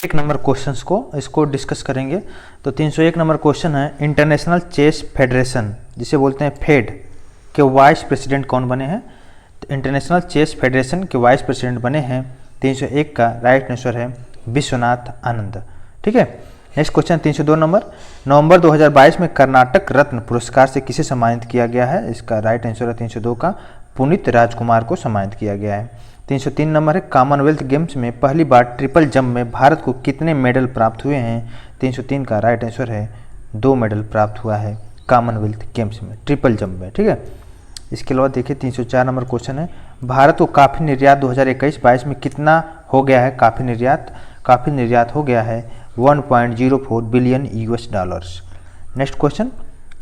एक number questions को इसको डिस्कस करेंगे। तो 301 नंबर क्वेश्चन है, इंटरनेशनल चेस फेडरेशन जिसे बोलते हैं फेड के वाइस प्रेसिडेंट कौन बने हैं? तो इंटरनेशनल चेस फेडरेशन के वाइस प्रेसिडेंट बने हैं 301 का राइट आंसर है विश्वनाथ आनंद। ठीक है, नेक्स्ट क्वेश्चन 302 नंबर, नवंबर 2022 में कर्नाटक रत्न पुरस्कार से किसे सम्मानित किया गया है? इसका राइट आंसर है 302 का पुनीत राजकुमार को सम्मानित किया गया है। 303 नंबर है, कॉमनवेल्थ गेम्स में पहली बार ट्रिपल जंप में भारत को कितने मेडल प्राप्त हुए हैं? 303 का राइट आंसर है 2 मेडल प्राप्त हुआ है कॉमनवेल्थ गेम्स में ट्रिपल जंप में। ठीक है, इसके अलावा देखिए 304 नंबर क्वेश्चन है, भारत को काफ़ी निर्यात 2021-22 में कितना हो गया है? काफ़ी निर्यात हो गया है 1.04 billion US dollars. Next question,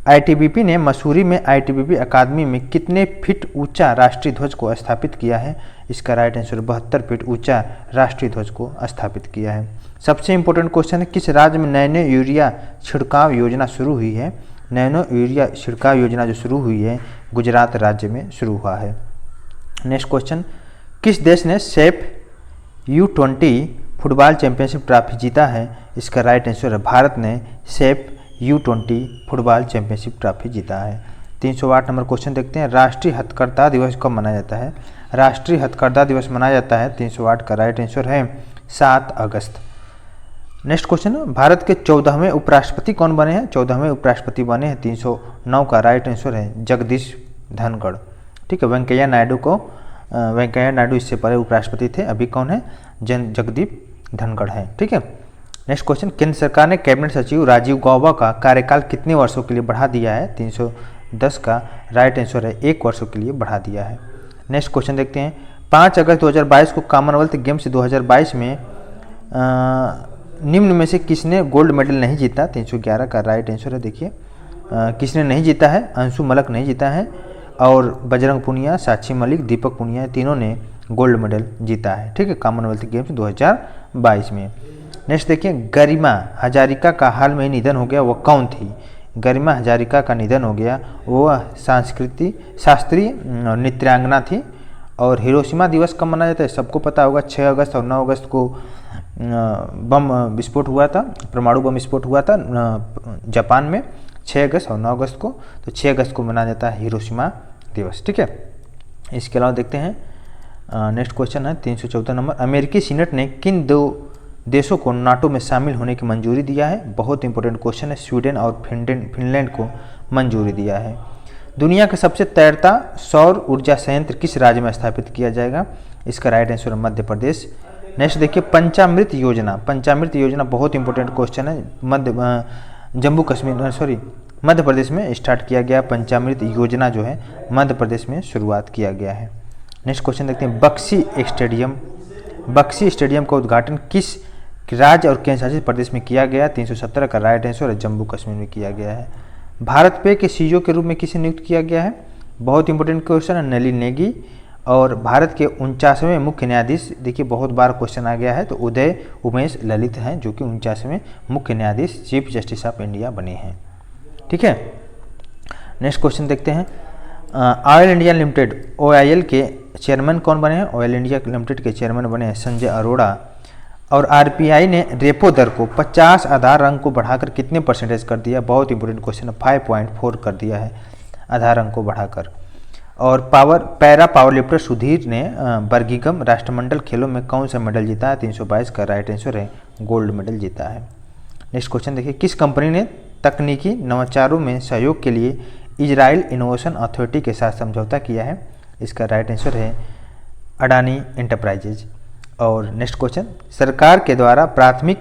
ITBP ने मसूरी में आईटीबीपी अकादमी में कितने फीट ऊंचा राष्ट्रीय ध्वज को स्थापित किया है? इसका राइट आंसर 72 फीट ऊंचा राष्ट्रीय ध्वज को स्थापित किया है। सबसे इंपॉर्टेंट क्वेश्चन है, किस राज्य में नैनो यूरिया छिड़काव योजना शुरू हुई है? नैनो यूरिया छिड़काव योजना जो शुरू हुई है गुजरात राज्य में शुरू हुआ है। नेक्स्ट क्वेश्चन, किस देश ने safe U20 football championship trophy जीता है? इसका राइट आंसर है भारत ने safe U20 football championship trophy जीता है। 308 नंबर क्वेश्चन देखते हैं, राष्ट्रीय हथकरघा दिवस कब मनाया जाता है? राष्ट्रीय हथकरघा दिवस मनाया जाता है 308 का राइट आंसर है 7 अगस्त। नेक्स्ट क्वेश्चन, भारत के 14वें उपराष्ट्रपति कौन बने हैं? 14वें उपराष्ट्रपति बने हैं 309 का राइट आंसर है जगदीश धनखड़। ठीक है, वेंकैया नायडू इससे पहले उपराष्ट्रपति थे, अभी कौन है? जगदीप धनखड़ है। ठीक है, नेक्स्ट क्वेश्चन, केंद्र सरकार ने कैबिनेट सचिव राजीव गौबा का कार्यकाल कितने वर्षों के लिए बढ़ा दिया है? 310 का राइट आंसर है 1 वर्षों के लिए बढ़ा दिया है। नेक्स्ट क्वेश्चन देखते हैं, 5 अगस्त 2022 को कॉमनवेल्थ गेम्स 2022 में निम्न में से किसने गोल्ड मेडल नहीं जीता? 311 का राइट आंसर है, देखिए किसने नहीं जीता है? अंशु मलक नहीं जीता है और बजरंग पुनिया, साक्षी मलिक, दीपक पुनिया तीनों ने गोल्ड मेडल जीता है। ठीक है, कॉमनवेल्थ गेम्स 2022 में। नेक्स्ट देखिए, गरिमा हजारिका का हाल में ही निधन हो गया, वह कौन थी? गरिमा हजारिका का निधन हो गया, वह शास्त्रीय नृत्यांगना थी। और हिरोशिमा दिवस कब मनाया जाता है? सबको पता होगा, 6 अगस्त और 9 अगस्त को बम विस्फोट हुआ था, परमाणु बम विस्फोट हुआ था जापान में 6 अगस्त और 9 अगस्त को। तो 6 अगस्त को मनाया जाता है हिरोशिमा दिवस। ठीक है, इसके अलावा देखते हैं नेक्स्ट क्वेश्चन है 314 नंबर, अमेरिकी सीनेट ने किन 2 देशों को नाटो में शामिल होने की मंजूरी दिया है? बहुत इंपॉर्टेंट क्वेश्चन है, स्वीडन और फिनलैंड को मंजूरी दिया है। दुनिया का सबसे तैरता सौर ऊर्जा संयंत्र किस राज्य में स्थापित किया जाएगा? इसका राइट आंसर है मध्य प्रदेश। नेक्स्ट देखिए, पंचामृत योजना बहुत इंपॉर्टेंट क्वेश्चन है, मध्य प्रदेश में स्टार्ट किया गया पंचामृत योजना जो है मध्य प्रदेश में शुरुआत किया गया है। नेक्स्ट क्वेश्चन देखते हैं, बक्सी स्टेडियम का उद्घाटन किस राज्य और केंद्र शासित प्रदेश में किया गया? 317 का राइट आंसर है जम्मू कश्मीर में किया गया है। भारत पे के सीईओ के रूप में किसे नियुक्त किया गया है? बहुत इंपॉर्टेंट क्वेश्चन है, नलिन नेगी। और भारत के 49वें मुख्य न्यायाधीश, देखिए बहुत बार क्वेश्चन आ गया है, तो उदय उमेश ललित हैं जो कि 49वें मुख्य न्यायाधीश चीफ जस्टिस ऑफ इंडिया बने हैं। ठीक है, नेक्स्ट क्वेश्चन देखते हैं, ऑयल इंडिया लिमिटेड OIL के चेयरमैन कौन बने हैं? ऑयल इंडिया लिमिटेड के चेयरमैन बने हैं संजय अरोड़ा। और RBI ने रेपो दर को 50 आधार अंक को बढ़ाकर कितने परसेंटेज कर दिया? बहुत इंपॉर्टेंट क्वेश्चन है, 5.4 कर दिया है आधार अंक को बढ़ाकर। और पैरा पावर लिफ्टर सुधीर ने बर्मिंघम राष्ट्रमंडल खेलों में कौन सा मेडल जीता है? 322 का राइट आंसर है गोल्ड मेडल जीता है। नेक्स्ट क्वेश्चन देखिए, किस कंपनी ने तकनीकी नवाचारों में सहयोग के लिए इजराइल इनोवेशन अथॉरिटी के साथ समझौता किया है? इसका राइट आंसर है अडानी एंटरप्राइजेज। और नेक्स्ट क्वेश्चन, सरकार के द्वारा प्राथमिक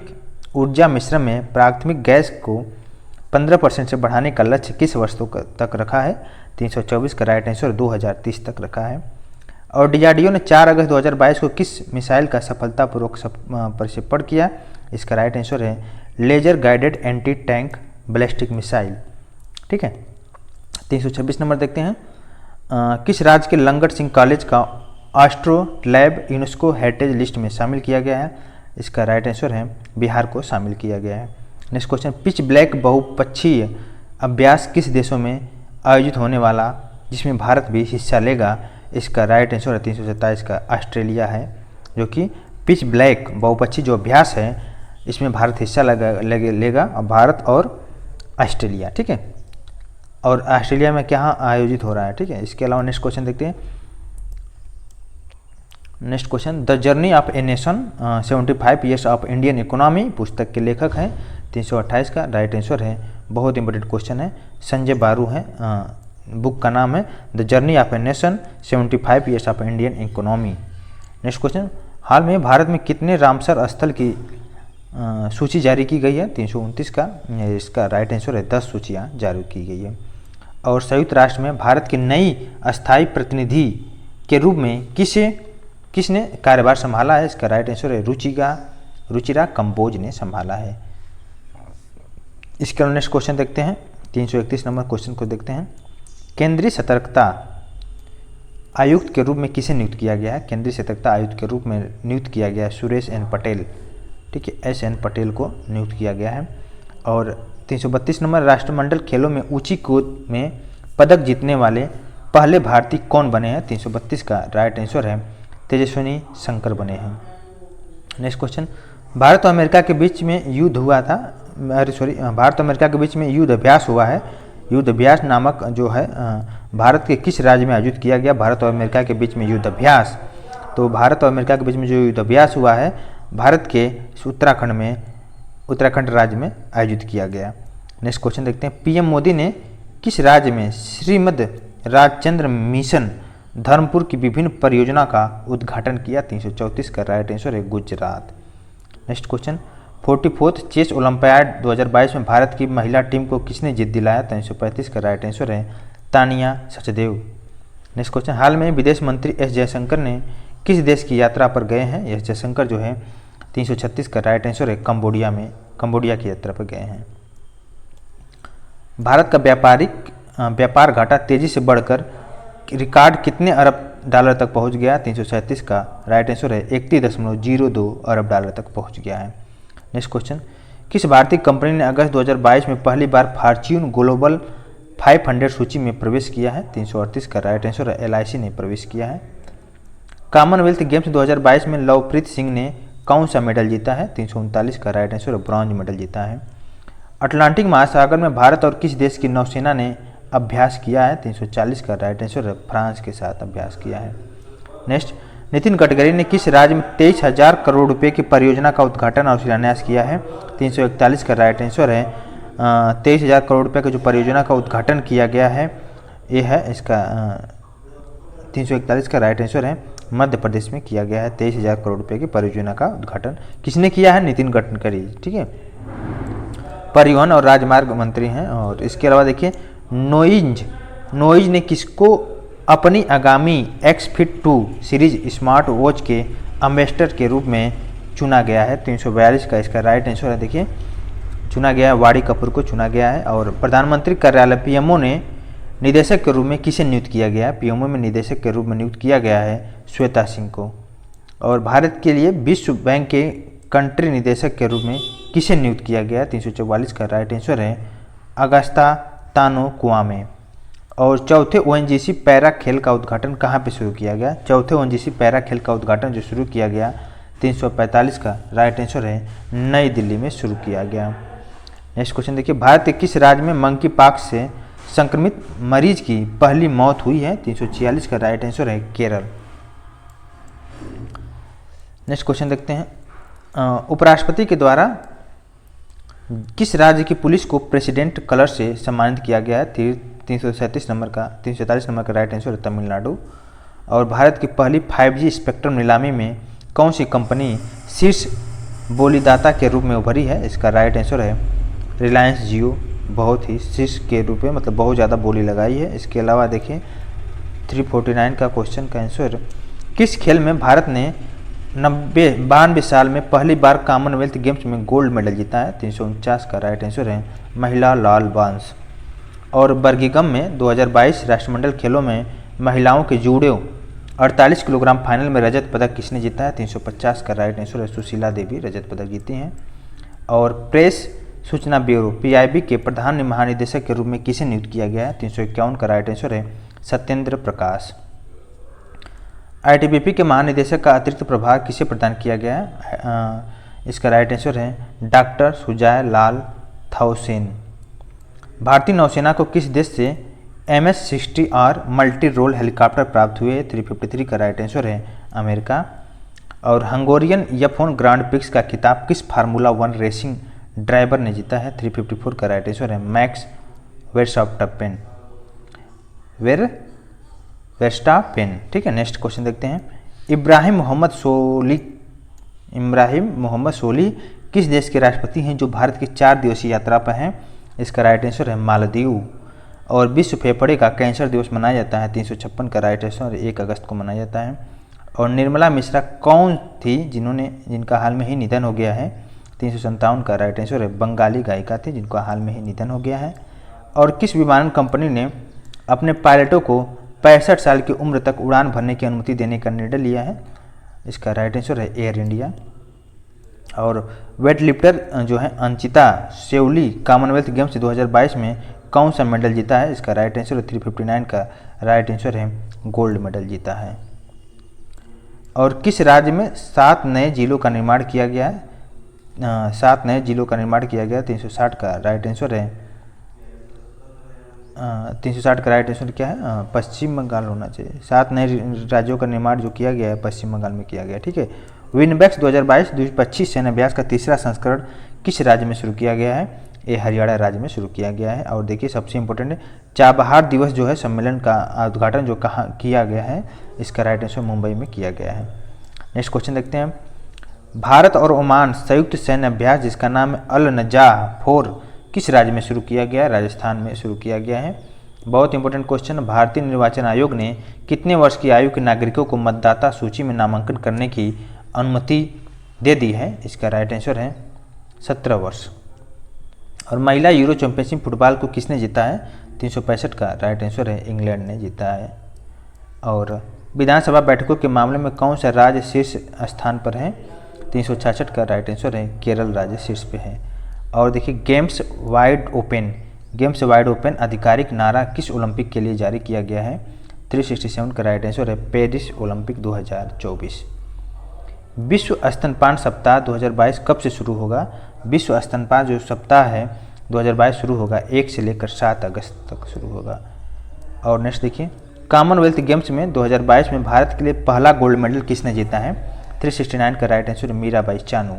ऊर्जा मिश्रण में प्राथमिक गैस को 15% से बढ़ाने का लक्ष्य किस वर्ष तक रखा है? 324 का राइट आंसर 2030 तक रखा है। और DRDO ने 4 अगस्त 2022 को किस मिसाइल का सफलतापूर्वक प्रक्षेपण किया? इसका राइट आंसर है laser guided anti tank ballistic missile. ठीक है, 326 नंबर देखते हैं, किस राज्य के लंगट सिंह कॉलेज का astro lab UNESCO heritage list में शामिल किया गया है? इसका राइट आंसर है बिहार को शामिल किया गया है। नेक्स्ट क्वेश्चन, पिच ब्लैक बहुपक्षीय अभ्यास किस देशों में आयोजित होने वाला जिसमें भारत भी हिस्सा लेगा? इसका राइट आंसर है 327 का ऑस्ट्रेलिया है, जो कि पिच ब्लैक बहुपक्षीय जो अभ्यास है इसमें भारत हिस्सा लेगा और भारत और ऑस्ट्रेलिया, ठीक है। और ऑस्ट्रेलिया में क्या आयोजित हो रहा है, ठीक है। इसके अलावा नेक्स्ट क्वेश्चन देखते हैं। Next question, the journey of a nation 75 years of Indian economy पुस्तक के लेखक हैं। 328 का राइट आंसर है। बहुत इंपॉर्टेंट क्वेश्चन है, संजय बारू है, बुक का नाम है the journey of a nation 75 years of Indian economy. Next question, हाल में भारत में कितने रामसर स्थल की सूची जारी की गई है? 329 का इसका राइट आंसर है। 10 सूचियाँ जारी की गई है। और संयुक्त राष्ट्र में भारत की नई अस्थायी प्रतिनिधि के रूप में किसने कार्यभार संभाला है? इसका राइट आंसर है रुचिरा कंबोज ने संभाला है। इसके नेक्स्ट क्वेश्चन देखते हैं। 331 नंबर क्वेश्चन को देखते हैं। केंद्रीय सतर्कता आयुक्त के रूप में किसे नियुक्त किया गया है? केंद्रीय सतर्कता आयुक्त के रूप में नियुक्त किया गया है सुरेश एन पटेल, ठीक है, एस एन पटेल को नियुक्त किया गया है। और 332 नंबर, राष्ट्रमंडल खेलों में ऊंची कूद में पदक जीतने वाले पहले भारतीय कौन बने हैं? 332 का राइट आंसर है तेजस्विनी शंकर बने हैं। नेक्स्ट क्वेश्चन, भारत और अमेरिका के बीच में युद्ध हुआ था, भारत और अमेरिका के बीच में युद्ध अभ्यास हुआ है। युद्ध अभ्यास नामक जो है भारत के किस राज्य में आयोजित किया गया? भारत और अमेरिका के बीच में युद्ध अभ्यास, तो भारत और अमेरिका के बीच में जो युद्ध अभ्यास हुआ है भारत के उत्तराखंड राज्य में आयोजित किया गया। नेक्स्ट क्वेश्चन देखते हैं। पीएम मोदी ने किस राज्य में श्रीमद राजचंद्र मिशन धर्मपुर की विभिन्न परियोजना का उद्घाटन किया? 334 का राइट आंसर है Gujarat. Next question, 44th chess olympiad 2022 में भारत की महिला टीम को किसने जीत दिलाया? 335 का राइट आंसर है तानिया सचदेव। नेक्स्ट क्वेश्चन, हाल में विदेश मंत्री एस जयशंकर ने किस देश की यात्रा पर गए हैं? एस जयशंकर जो है 336 का राइट आंसर है कंबोडिया की यात्रा पर गए हैं। भारत का व्यापार घाटा तेजी से बढ़कर रिकॉर्ड कितने अरब डॉलर तक पहुंच गया? 337 का राइट आंसर है 31.02 अरब डॉलर तक पहुंच गया है। नेक्स्ट क्वेश्चन, किस भारतीय कंपनी ने अगस्त 2022 में पहली बार फॉर्च्यून ग्लोबल 500 सूची में प्रवेश किया है? 338 का राइट आंसर है LIC ने प्रवेश किया है। कॉमनवेल्थ गेम्स 2022 में लवप्रीत सिंह ने कौन सा मेडल जीता है? 339 का राइट आंसर है ब्रॉन्ज मेडल जीता है। अटलांटिक महासागर में भारत और किस देश की नौसेना ने अभ्यास किया है? 340 का राइट आंसर है फ्रांस के साथ अभ्यास किया है। नेक्स्ट, नितिन गडकरी ने किस राज्य में 23,000 करोड़ रुपए की परियोजना का उद्घाटन और शिलान्यास किया है? 341 का राइट आंसर है 23,000 करोड़ रुपए की जो परियोजना का उद्घाटन किया गया है ये है इसका 341 का राइट आंसर है मध्य प्रदेश में किया गया है। 23,000 करोड़ रुपए की परियोजना का उद्घाटन किसने किया है? नितिन गडकरी, ठीक है, परिवहन और राजमार्ग मंत्री हैं। और इसके अलावा देखिए नोइज ने किसको अपनी आगामी X-Fit 2 सीरीज स्मार्ट वॉच के एम्बेसडर के रूप में चुना गया है? 342 का इसका राइट आंसर है देखिए चुना गया है वाड़ी कपूर को चुना गया है। और प्रधानमंत्री कार्यालय PMO ने निदेशक के रूप में किसे नियुक्त किया गया है? PMO में निदेशक के रूप में नियुक्त किया गया है श्वेता सिंह को। और भारत के लिए विश्व बैंक के कंट्री निदेशक के रूप में किसे नियुक्त किया गया? 344 का राइट आंसर है अगस्ता तानो कुआमे। और चौथे ONGC पैरा खेल का उद्घाटन कहाँ पे शुरू किया गया? चौथे ONGC पैरा खेल का उद्घाटन जो शुरू किया गया 345 का राइट आंसर है नई दिल्ली में शुरू किया गया। नेक्स्ट क्वेश्चन देखिए, भारत के किस राज्य में मंकी पॉक्स से संक्रमित मरीज की पहली मौत हुई है? 346 का राइट आंसर है केरल। नेक्स्ट क्वेश्चन देखते हैं, उपराष्ट्रपति के द्वारा किस राज्य की पुलिस को प्रेसिडेंट कलर से सम्मानित किया गया है? 347 नंबर का राइट आंसर है तमिलनाडु। और भारत की पहली 5G स्पेक्ट्रम नीलामी में कौन सी कंपनी शीर्ष बोलीदाता के रूप में उभरी है? इसका राइट आंसर है रिलायंस जियो, बहुत ही शीर्ष के रूप में मतलब बहुत ज़्यादा बोली लगाई है। इसके अलावा देखिए 349 का क्वेश्चन का आंसर, किस खेल में भारत ने 92 साल में पहली बार कॉमनवेल्थ गेम्स में गोल्ड मेडल जीता है? 349 का राइट आंसर है महिला लाल बांस। और बर्मिंघम में 2022 राष्ट्रमंडल खेलों में महिलाओं के जूडो 48 किलोग्राम फाइनल में रजत पदक किसने जीता है? 350 का राइट आंसर है सुशीला देवी रजत पदक जीती हैं। और प्रेस सूचना ब्यूरो PIB के प्रधान महानिदेशक के रूप में किसे नियुक्त किया गया है? 351 का राइट आंसर है सत्येंद्र प्रकाश। ITBP के महानिदेशक का अतिरिक्त प्रभार किसे प्रदान किया गया है? इसका राइट आंसर है डॉक्टर सुजाय लाल थाउसेन। भारतीय नौसेना को किस देश से MS-60R मल्टी रोल हेलीकॉप्टर प्राप्त हुए? 353 का राइट आंसर है अमेरिका। और हंगोरियन F1 ग्रांड प्रिक्स का खिताब किस फार्मूला 1 रेसिंग ड्राइवर ने जीता है? 354 का राइट आंसर है मैक्स वेरस्टापेन। वेरस्टापेन, ठीक है। नेक्स्ट क्वेश्चन देखते हैं। इब्राहिम मोहम्मद सोली किस देश के राष्ट्रपति हैं जो भारत की 4 दिवसीय यात्रा पर हैं? इसका राइट आंसर है मालदीव। और विश्व फेफड़े का कैंसर दिवस मनाया जाता है 356 का राइट आंसर 1 अगस्त को मनाया जाता है। और निर्मला मिश्रा कौन थी जिनका हाल में ही निधन हो गया है? 357 का राइट आंसर है बंगाली गायिका थी जिनका हाल में ही निधन हो गया है। और किस विमानन कंपनी ने अपने पायलटों को 65 साल की उम्र तक उड़ान भरने की अनुमति देने का निर्णय लिया है? इसका राइट आंसर है एयर इंडिया। और वेट लिफ्टर जो है अंचिता सेवली कॉमनवेल्थ गेम्स 2022 में कौन सा मेडल जीता है? इसका राइट आंसर है 359 का राइट आंसर है गोल्ड मेडल जीता है। और किस राज्य में 7 नए जिलों का निर्माण किया गया है? 7 नए जिलों का निर्माण किया गया। 360 का राइट आंसर है 360 का राइट आंसर क्या है? पश्चिम बंगाल होना चाहिए। 7 नए राज्यों का निर्माण जो किया गया है पश्चिम बंगाल में किया गया, ठीक है। विनबैक्स 2022 द्विपक्षीय सैन्य अभ्यास का तीसरा संस्करण किस राज्य में शुरू किया गया है? ये हरियाणा राज्य में शुरू किया गया है। और देखिए सबसे इम्पोर्टेंट है चाबहार दिवस जो है सम्मेलन का उद्घाटन जो कहाँ किया गया है? इसका राइट आंसर मुंबई में किया गया है। नेक्स्ट क्वेश्चन देखते हैं। भारत और ओमान संयुक्त सैन्य अभ्यास जिसका नाम है अल नजाह 4 किस राज्य में शुरू किया गया है? राजस्थान में शुरू किया गया है। बहुत इंपॉर्टेंट क्वेश्चन। भारतीय निर्वाचन आयोग ने कितने वर्ष की आयु के नागरिकों को मतदाता सूची में नामांकन करने की अनुमति दे दी है? इसका राइट आंसर है 17 वर्ष। और महिला यूरो चैंपियनशिप फुटबॉल को किसने जीता है? 365 का राइट आंसर है इंग्लैंड ने जीता है। और विधानसभा बैठकों के मामले में कौन सा राज्य शीर्ष स्थान पर है? 366 का राइट आंसर है केरल राज्य शीर्ष पे है। और देखिए गेम्स वाइड ओपन आधिकारिक नारा किस ओलंपिक के लिए जारी किया गया है? 367 का राइट आंसर है पेरिस ओलंपिक 2024। विश्व स्तनपान सप्ताह 2022 कब से शुरू होगा? विश्व स्तनपान जो सप्ताह है 2022 शुरू होगा 1 से लेकर 7 अगस्त तक शुरू होगा। और नेक्स्ट देखिए कॉमनवेल्थ गेम्स में 2022 में भारत के लिए पहला गोल्ड मेडल किसने जीता है? 369 का राइट आंसर मीराबाई चानू।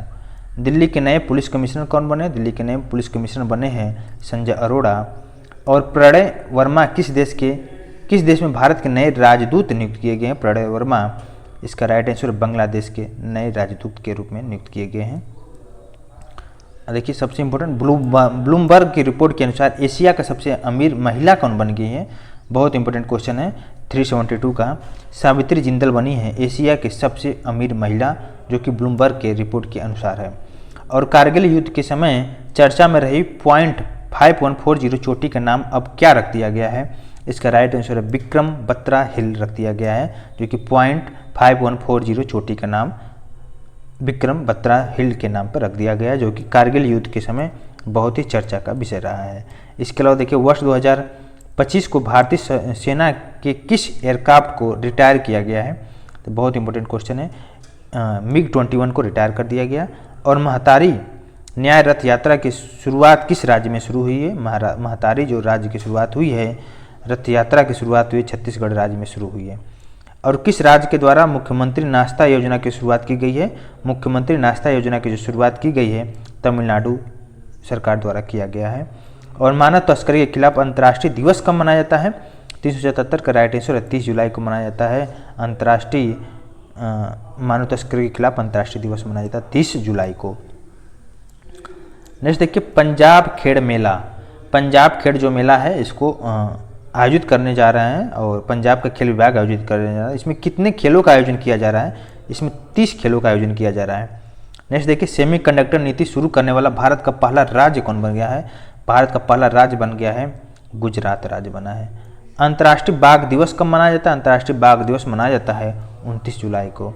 दिल्ली के नए पुलिस कमिश्नर कौन बने? दिल्ली के नए पुलिस कमिश्नर बने हैं संजय अरोड़ा। और प्रणय वर्मा किस देश में भारत के नए राजदूत नियुक्त किए गए हैं? प्रणय वर्मा इसका राइट आंसर बांग्लादेश के नए राजदूत के रूप में नियुक्त किए गए हैं। देखिए सबसे इंपॉर्टेंट ब्लूमबर्ग की रिपोर्ट के अनुसार एशिया का सबसे अमीर महिला कौन बन गई है? बहुत इंपॉर्टेंट क्वेश्चन है। 372 का सावित्री जिंदल बनी है एशिया की सबसे अमीर महिला जो कि ब्लूमबर्ग के रिपोर्ट के अनुसार है। और कारगिल युद्ध के समय चर्चा में रही .5140 चोटी का नाम अब क्या रख दिया गया है? इसका राइट आंसर है विक्रम बत्रा हिल रख दिया गया है जो कि .5140 चोटी का नाम विक्रम बत्रा हिल के नाम पर रख दिया गया है जो कि कारगिल युद्ध के समय बहुत ही चर्चा का विषय रहा है। इसके अलावा देखिए वर्ष 2025 को भारतीय सेना के किस एयरक्राफ्ट को रिटायर किया गया है? तो बहुत इंपॉर्टेंट क्वेश्चन है। MiG-21 को रिटायर कर दिया गया। और महतारी न्याय रथ यात्रा की शुरुआत किस राज्य में शुरू हुई है? महतारी जो राज्य की शुरुआत हुई है रथ यात्रा की शुरुआत हुई छत्तीसगढ़ राज्य में शुरू हुई है। और किस राज्य के द्वारा मुख्यमंत्री नाश्ता योजना की शुरुआत की गई है? मुख्यमंत्री नाश्ता योजना की जो शुरुआत की गई है तमिलनाडु सरकार द्वारा किया गया है। और मानव तस्करी के खिलाफ अंतर्राष्ट्रीय दिवस कब मनाया जाता है? 377 का राइट आंसर 30 जुलाई को मनाया जाता है। अंतर्राष्ट्रीय मानव तस्करी के खिलाफ अंतर्राष्ट्रीय दिवस मनाया जाता है 30 जुलाई को। नेक्स्ट देखिए पंजाब खेड़ मेला। पंजाब खेड़ जो मेला है इसको आयोजित करने जा रहे हैं और पंजाब का खेल विभाग आयोजित करने जा रहा है। इसमें कितने खेलों का आयोजन किया जा रहा है? इसमें 30 खेलों का आयोजन किया जा रहा है। नेक्स्ट देखिए सेमीकंडक्टर नीति शुरू करने वाला भारत का पहला राज्य कौन बन गया है? भारत का पहला राज्य बन गया है गुजरात राज्य बना है। अंतर्राष्ट्रीय बाघ दिवस कब मनाया जाता है? अंतर्राष्ट्रीय बाघ दिवस मनाया जाता है 29 जुलाई को।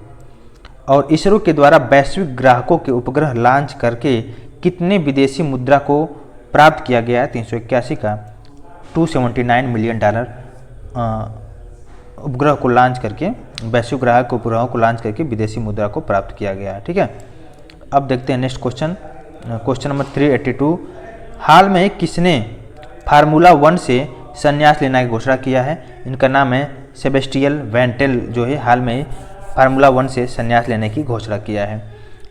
और इसरो के द्वारा वैश्विक ग्राहकों के उपग्रह लॉन्च करके कितने विदेशी मुद्रा को प्राप्त किया गया है? 381 का $279 मिलियन उपग्रह को लॉन्च करके वैश्विक ग्राहक उपग्रहों को लॉन्च करके विदेशी मुद्रा को प्राप्त किया गया है, ठीक है। अब देखते हैं नेक्स्ट क्वेश्चन, क्वेश्चन नंबर 382। हाल में किसने फार्मूला 1 से संन्यास लेने की घोषणा किया है? इनका नाम है सेबेस्टियन वेटेल, जो है हाल में फार्मूला 1 से संन्यास लेने की घोषणा किया है।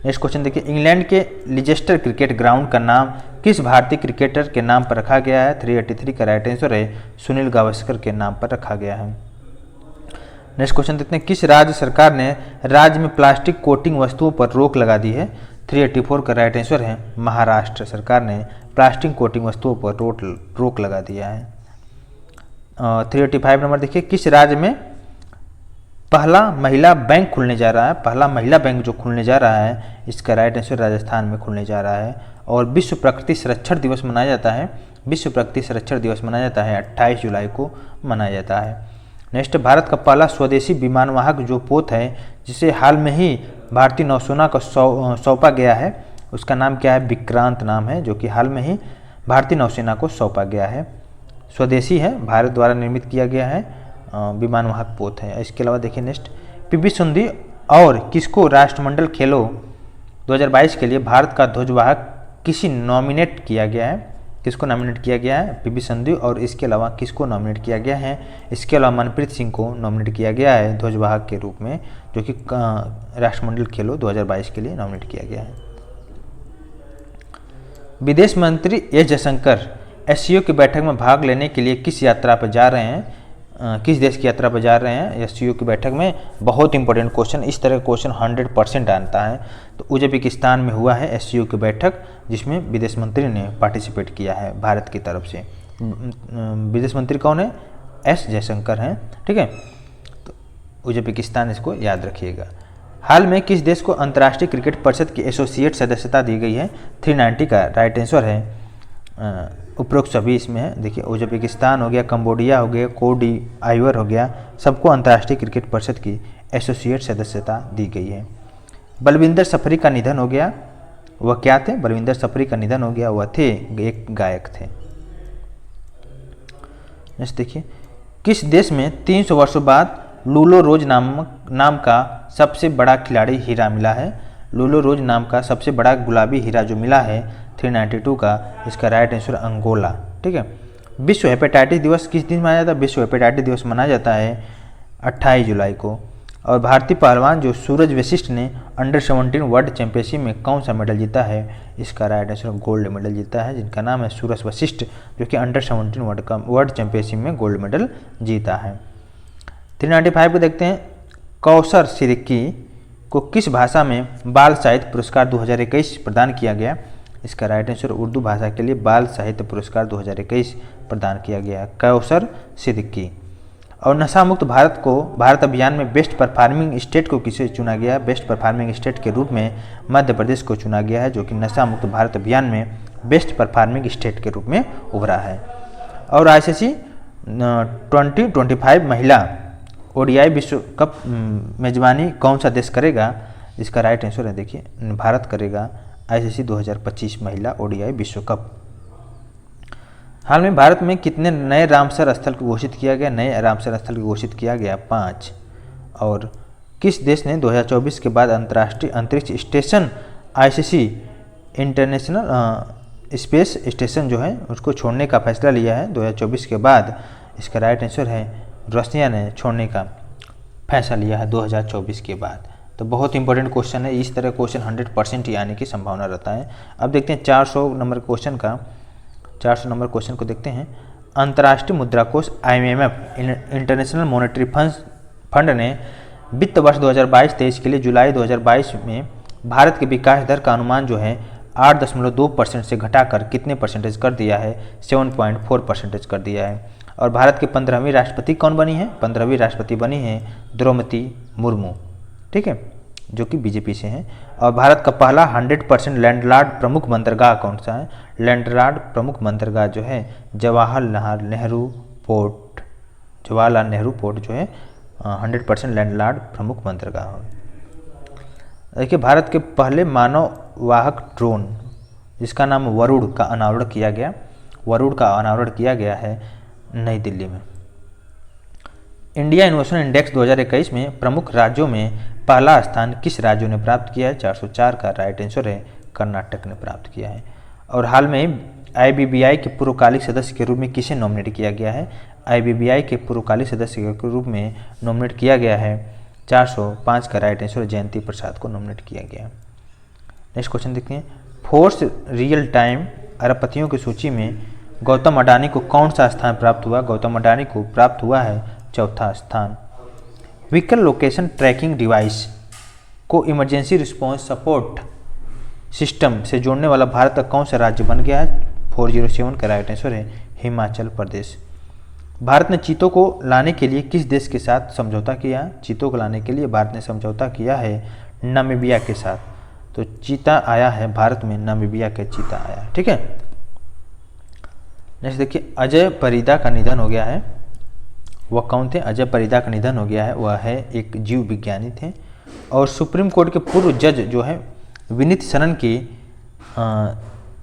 नेक्स्ट क्वेश्चन देखिए, इंग्लैंड के लिजेस्टर क्रिकेट ग्राउंड का नाम किस भारतीय क्रिकेटर के नाम पर रखा गया है? 383 का राइट आंसर है सुनील गावस्कर के नाम पर रखा गया है। नेक्स्ट क्वेश्चन देखते हैं, किस राज्य सरकार ने राज्य में प्लास्टिक कोटिंग वस्तुओं पर रोक लगा दी है? 384 का राइट आंसर है महाराष्ट्र सरकार ने प्लास्टिक कोटिंग वस्तुओं पर रोक लगा दिया है। 385 नंबर देखिए, किस राज्य में पहला महिला बैंक खुलने जा रहा है? पहला महिला बैंक जो खुलने जा रहा है, इसका राइट आंसर राजस्थान में खुलने जा रहा है। और विश्व प्रकृति संरक्षण दिवस मनाया जाता है, विश्व प्रकृति संरक्षण दिवस मनाया जाता है 28 जुलाई को मनाया जाता है। नेक्स्ट, भारत का पहला स्वदेशी विमानवाहक जो पोत है, जिसे हाल में ही भारतीय नौसेना को सौंपा गया है, उसका नाम क्या है? विक्रांत नाम है, जो कि हाल में ही भारतीय नौसेना को सौंपा गया है। स्वदेशी है, भारत द्वारा निर्मित किया गया है, विमानवाहक पोत है। इसके अलावा देखिए नेक्स्ट, पीवी सिंधु और किसको राष्ट्रमंडल खेलों 2022 के लिए भारत का ध्वजवाहक किसी नॉमिनेट किया गया है? किसको नॉमिनेट किया गया है? पीवी सिंधु और इसके अलावा किसको नॉमिनेट किया गया है? इसके अलावा मनप्रीत सिंह को नॉमिनेट किया गया है ध्वजवाहक के रूप में, जो कि राष्ट्रमंडल खेलों 2022 के लिए नॉमिनेट किया गया है। विदेश मंत्री एस जयशंकर एससीओ की बैठक में भाग लेने के लिए किस यात्रा पर जा रहे हैं? किस देश की यात्रा पर जा रहे हैं एससीओ की बैठक में? बहुत इंपॉर्टेंट क्वेश्चन, इस तरह का क्वेश्चन 100% आता है। तो उज्बेकिस्तान में हुआ है एससीओ की बैठक, जिसमें विदेश मंत्री ने पार्टिसिपेट किया है भारत की तरफ से। विदेश मंत्री कौन है? एस जयशंकर हैं, ठीक है। तो उज्बेकिस्तान, इसको याद रखिएगा। हाल में किस देश को अंतर्राष्ट्रीय क्रिकेट परिषद की एसोसिएट सदस्यता दी गई है? 390 का राइट आंसर है उपरोक्त सभी इसमें है। देखिए, उज्बेकिस्तान हो गया, कंबोडिया हो गया, कोडी आइवर हो गया, सबको अंतर्राष्ट्रीय क्रिकेट परिषद की एसोसिएट सदस्यता दी गई है। बलविंदर सफरी का निधन हो गया, वह क्या थे? बलविंदर सफरी का निधन हो गया, वह थे एक गायक थे। नेक्स्ट देखिए, किस देश में 300 वर्षों बाद लूलो रोज नाम का सबसे बड़ा खिलाड़ी हीरा मिला है? लूलो रोज नाम का सबसे बड़ा गुलाबी हीरा जो मिला है 392 का, इसका राइट आंसर अंगोला, ठीक है। विश्व हेपेटाइटिस दिवस किस दिन मनाया जाता है? विश्व हेपेटाइटिस दिवस मनाया जाता है 28 जुलाई को। और भारतीय पहलवान जो सूरज वशिष्ठ ने अंडर 17 वर्ल्ड चैंपियनशिप में कौन सा मेडल जीता है? इसका राइट आंसर गोल्ड मेडल जीता है, जिनका नाम है सूरज वशिष्ठ, जो कि अंडर 17 वर्ल्ड चैंपियनशिप में गोल्ड मेडल जीता है। 395 को देखते हैं, कौसर सिद्दीकी को किस भाषा में बाल साहित्य पुरस्कार 2021 प्रदान किया गया? इसका राइट आंसर उर्दू भाषा के लिए बाल साहित्य पुरस्कार 2021 प्रदान किया गया कौसर सिद्दीकी। और नशा मुक्त भारत अभियान में बेस्ट परफॉर्मिंग स्टेट को किसे चुना गया? बेस्ट परफॉर्मिंग स्टेट के रूप में मध्य प्रदेश को चुना गया है, जो कि नशा मुक्त भारत अभियान में बेस्ट परफॉर्मिंग स्टेट के रूप में उभरा है। और आईसीसी 2025 महिला ओडीआई विश्व कप मेजबानी कौन सा देश करेगा? इसका राइट आंसर है, देखिए, भारत करेगा आईसीसी 2025 महिला ओडीआई विश्व कप। हाल में भारत में कितने नए रामसर स्थल को घोषित किया गया? नए रामसर स्थल को घोषित किया गया 5। और किस देश ने 2024 के बाद अंतर्राष्ट्रीय अंतरिक्ष station ICC international space station जो है उसको छोड़ने का फैसला लिया है 2024 के बाद? इसका राइट आंसर है रसिया ने छोड़ने का फैसला लिया है 2024 के बाद। तो बहुत इंपॉर्टेंट क्वेश्चन है, इस तरह क्वेश्चन 100% ही आने की संभावना रहता है। अब देखते हैं 400 नंबर क्वेश्चन का, 400 नंबर क्वेश्चन को देखते हैं। अंतर्राष्ट्रीय मुद्रा कोष IMF इंटरनेशनल मॉनेटरी फंड ने वित्त वर्ष 2022-23 के लिए जुलाई 2022 में भारत के विकास दर का अनुमान जो है 8.2% से घटाकर कितने परसेंटेज कर दिया है? 7.4% कर दिया है। और भारत के 15वीं राष्ट्रपति कौन बनी है? 15वीं राष्ट्रपति बनी है द्रौपदी मुर्मू, ठीक है, जो कि बीजेपी से हैं। और भारत का पहला 100% लैंडलॉर्ड प्रमुख बंदरगाह कौन सा है? लैंडलॉर्ड प्रमुख बंदरगाह जो है जवाहरलाल नेहरू पोर्ट जो है 100% लैंडलॉर्ड प्रमुख बंदरगाह है। देखिए, भारत के पहले मानव वाहक ड्रोन जिसका नाम वरुण का अनावरण किया गया, वरुण का अनावरण किया गया है नई दिल्ली में। इंडिया इनोवेशन इंडेक्स 2021 में प्रमुख राज्यों में पहला स्थान किस राज्यों ने प्राप्त किया है? 404 का राइट आंसर है कर्नाटक ने प्राप्त किया है। और हाल में IBBI के पूर्वकालिक सदस्य के रूप में किसे नॉमिनेट किया गया है? IBBI के पूर्वकालिक सदस्य के रूप में नॉमिनेट किया गया है 405 का राइट आंसर जयंती प्रसाद को नॉमिनेट किया गया। नेक्स्ट क्वेश्चन देखते हैं, फोर्स रियल टाइम अरबपतियों की सूची में गौतम अडानी को कौन सा स्थान प्राप्त हुआ? गौतम अडानी को प्राप्त हुआ है चौथा स्थान। व्हीकल लोकेशन ट्रैकिंग डिवाइस को इमरजेंसी रिस्पांस सपोर्ट सिस्टम से जोड़ने वाला भारत का कौन सा राज्य बन गया है? 407 का राइट आंसर है हिमाचल प्रदेश। भारत ने चीतों को लाने के लिए किस देश के साथ समझौता किया? चीतों को लाने के लिए भारत ने समझौता किया है नामीबिया के साथ। तो चीता आया है भारत में, नामीबिया के चीता आया है। ठीक है, नेक्स्ट देखिए, अजय परिदा का निधन हो गया है। वह कौन थे? अजय परिदा का निधन हो गया है, वह है एक जीव विज्ञानी थे। और सुप्रीम कोर्ट के पूर्व जज जो है विनीत सरन के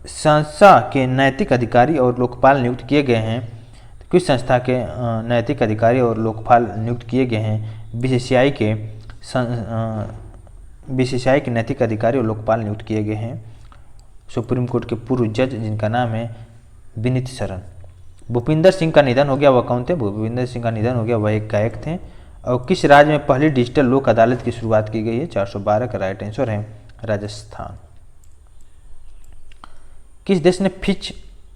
संस्था के नैतिक अधिकारी और लोकपाल नियुक्त किए गए हैं। किस संस्था के नैतिक अधिकारी और लोकपाल नियुक्त किए गए हैं? BCCI के नैतिक अधिकारी और लोकपाल नियुक्त किए गए हैं सुप्रीम कोर्ट के पूर्व जज, जिनका नाम है विनीत सरन। भूपिंदर सिंह का निधन हो गया, वह कौन थे? भूपिंदर सिंह का निधन हो गया, वह एक गायक थे। और किस राज्य में पहली डिजिटल लोक अदालत की शुरुआत की गई है? 412 का राइट आंसर है राजस्थान। किस देश ने फिच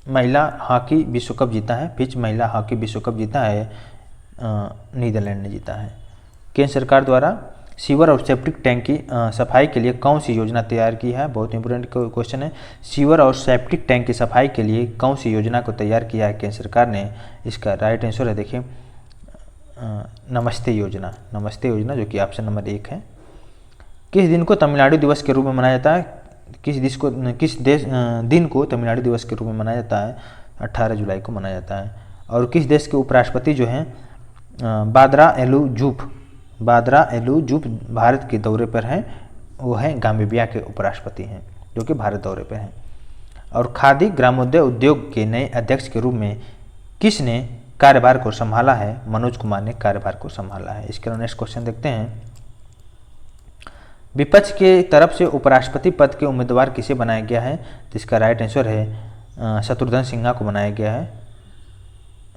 महिला हॉकी विश्व कप जीता है? फिच महिला हॉकी विश्व कप जीता है नीदरलैंड ने जीता है। केंद्र सरकार द्वारा सीवर और सेप्टिक टैंक की सफाई के लिए कौन सी योजना तैयार की है? बहुत इंपॉर्टेंट क्वेश्चन है। सीवर और सेप्टिक टैंक की सफाई के लिए कौन सी योजना को तैयार किया है केंद्र सरकार ने? इसका राइट आंसर है देखिए नमस्ते योजना। नमस्ते योजना जो कि ऑप्शन नंबर 1 है। किस दिन को तमिलनाडु दिवस के रूप में मनाया जाता है? किस दिन को तमिलनाडु दिवस के रूप में मनाया जाता है? 18 जुलाई को मनाया जाता है। और किस देश के उपराष्ट्रपति जो हैं बाद्रा एलुजूफ भारत के दौरे पर हैं? वो हैं गाम्बिया के उपराष्ट्रपति हैं जो कि भारत दौरे पर हैं। और खादी ग्रामोद्योग उद्योग के नए अध्यक्ष के रूप में किसने कार्यभार को संभाला है? मनोज कुमार ने कार्यभार को संभाला है। इसके लिए नेक्स्ट क्वेश्चन देखते हैं, विपक्ष के तरफ से उपराष्ट्रपति पद के उम्मीदवार किसे बनाया गया है? तो इसका राइट आंसर है शत्रुघ्न सिन्हा को बनाया गया है।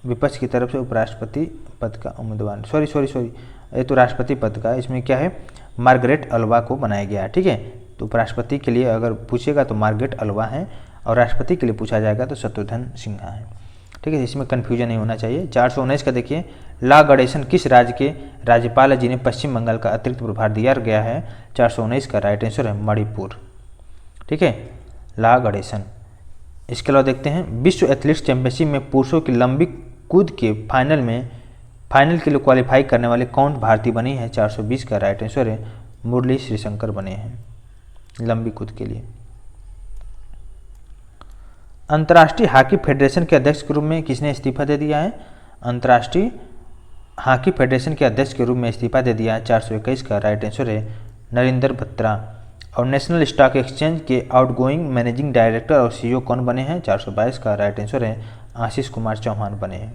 विपक्ष की तरफ से उपराष्ट्रपति पद का उम्मीदवार सॉरी ये तो राष्ट्रपति पद का, इसमें क्या है मार्गरेट अल्वा को बनाया गया है। ठीक है, तो उपराष्ट्रपति के लिए अगर पूछेगा तो मार्गरेट अल्वा है और राष्ट्रपति के लिए पूछा जाएगा तो शत्रुघ्न सिन्हा है। ठीक है, इसमें कन्फ्यूजन नहीं होना चाहिए। 419 का देखिए, ला गणेशन किस राज्य के राज्यपाल है जिन्हें पश्चिम बंगाल का अतिरिक्त प्रभार दिया गया है? 419 का राइट आंसर है मणिपुर। ठीक है, ला गणेशन। इसके अलावा देखते हैं, विश्व एथलेटिक्स चैंपियनशिप में पुरुषों की लंबी कूद के फाइनल के लिए क्वालिफाई करने वाले कौन भारतीय बने हैं? 420 का राइट आंसर है मुरली श्रीशंकर बने हैं लंबी कूद के लिए। अंतर्राष्ट्रीय हॉकी फेडरेशन के अध्यक्ष के रूप में किसने इस्तीफा दे दिया है? अंतर्राष्ट्रीय हॉकी फेडरेशन के अध्यक्ष के रूप में इस्तीफा दे दिया है। 421 का राइट आंसर है नरेंद्र बत्रा। और नेशनल स्टॉक एक्सचेंज के आउटगोइंग मैनेजिंग डायरेक्टर और CEO कौन बने हैं? 422 का राइट आंसर है आशीष कुमार चौहान बने हैं।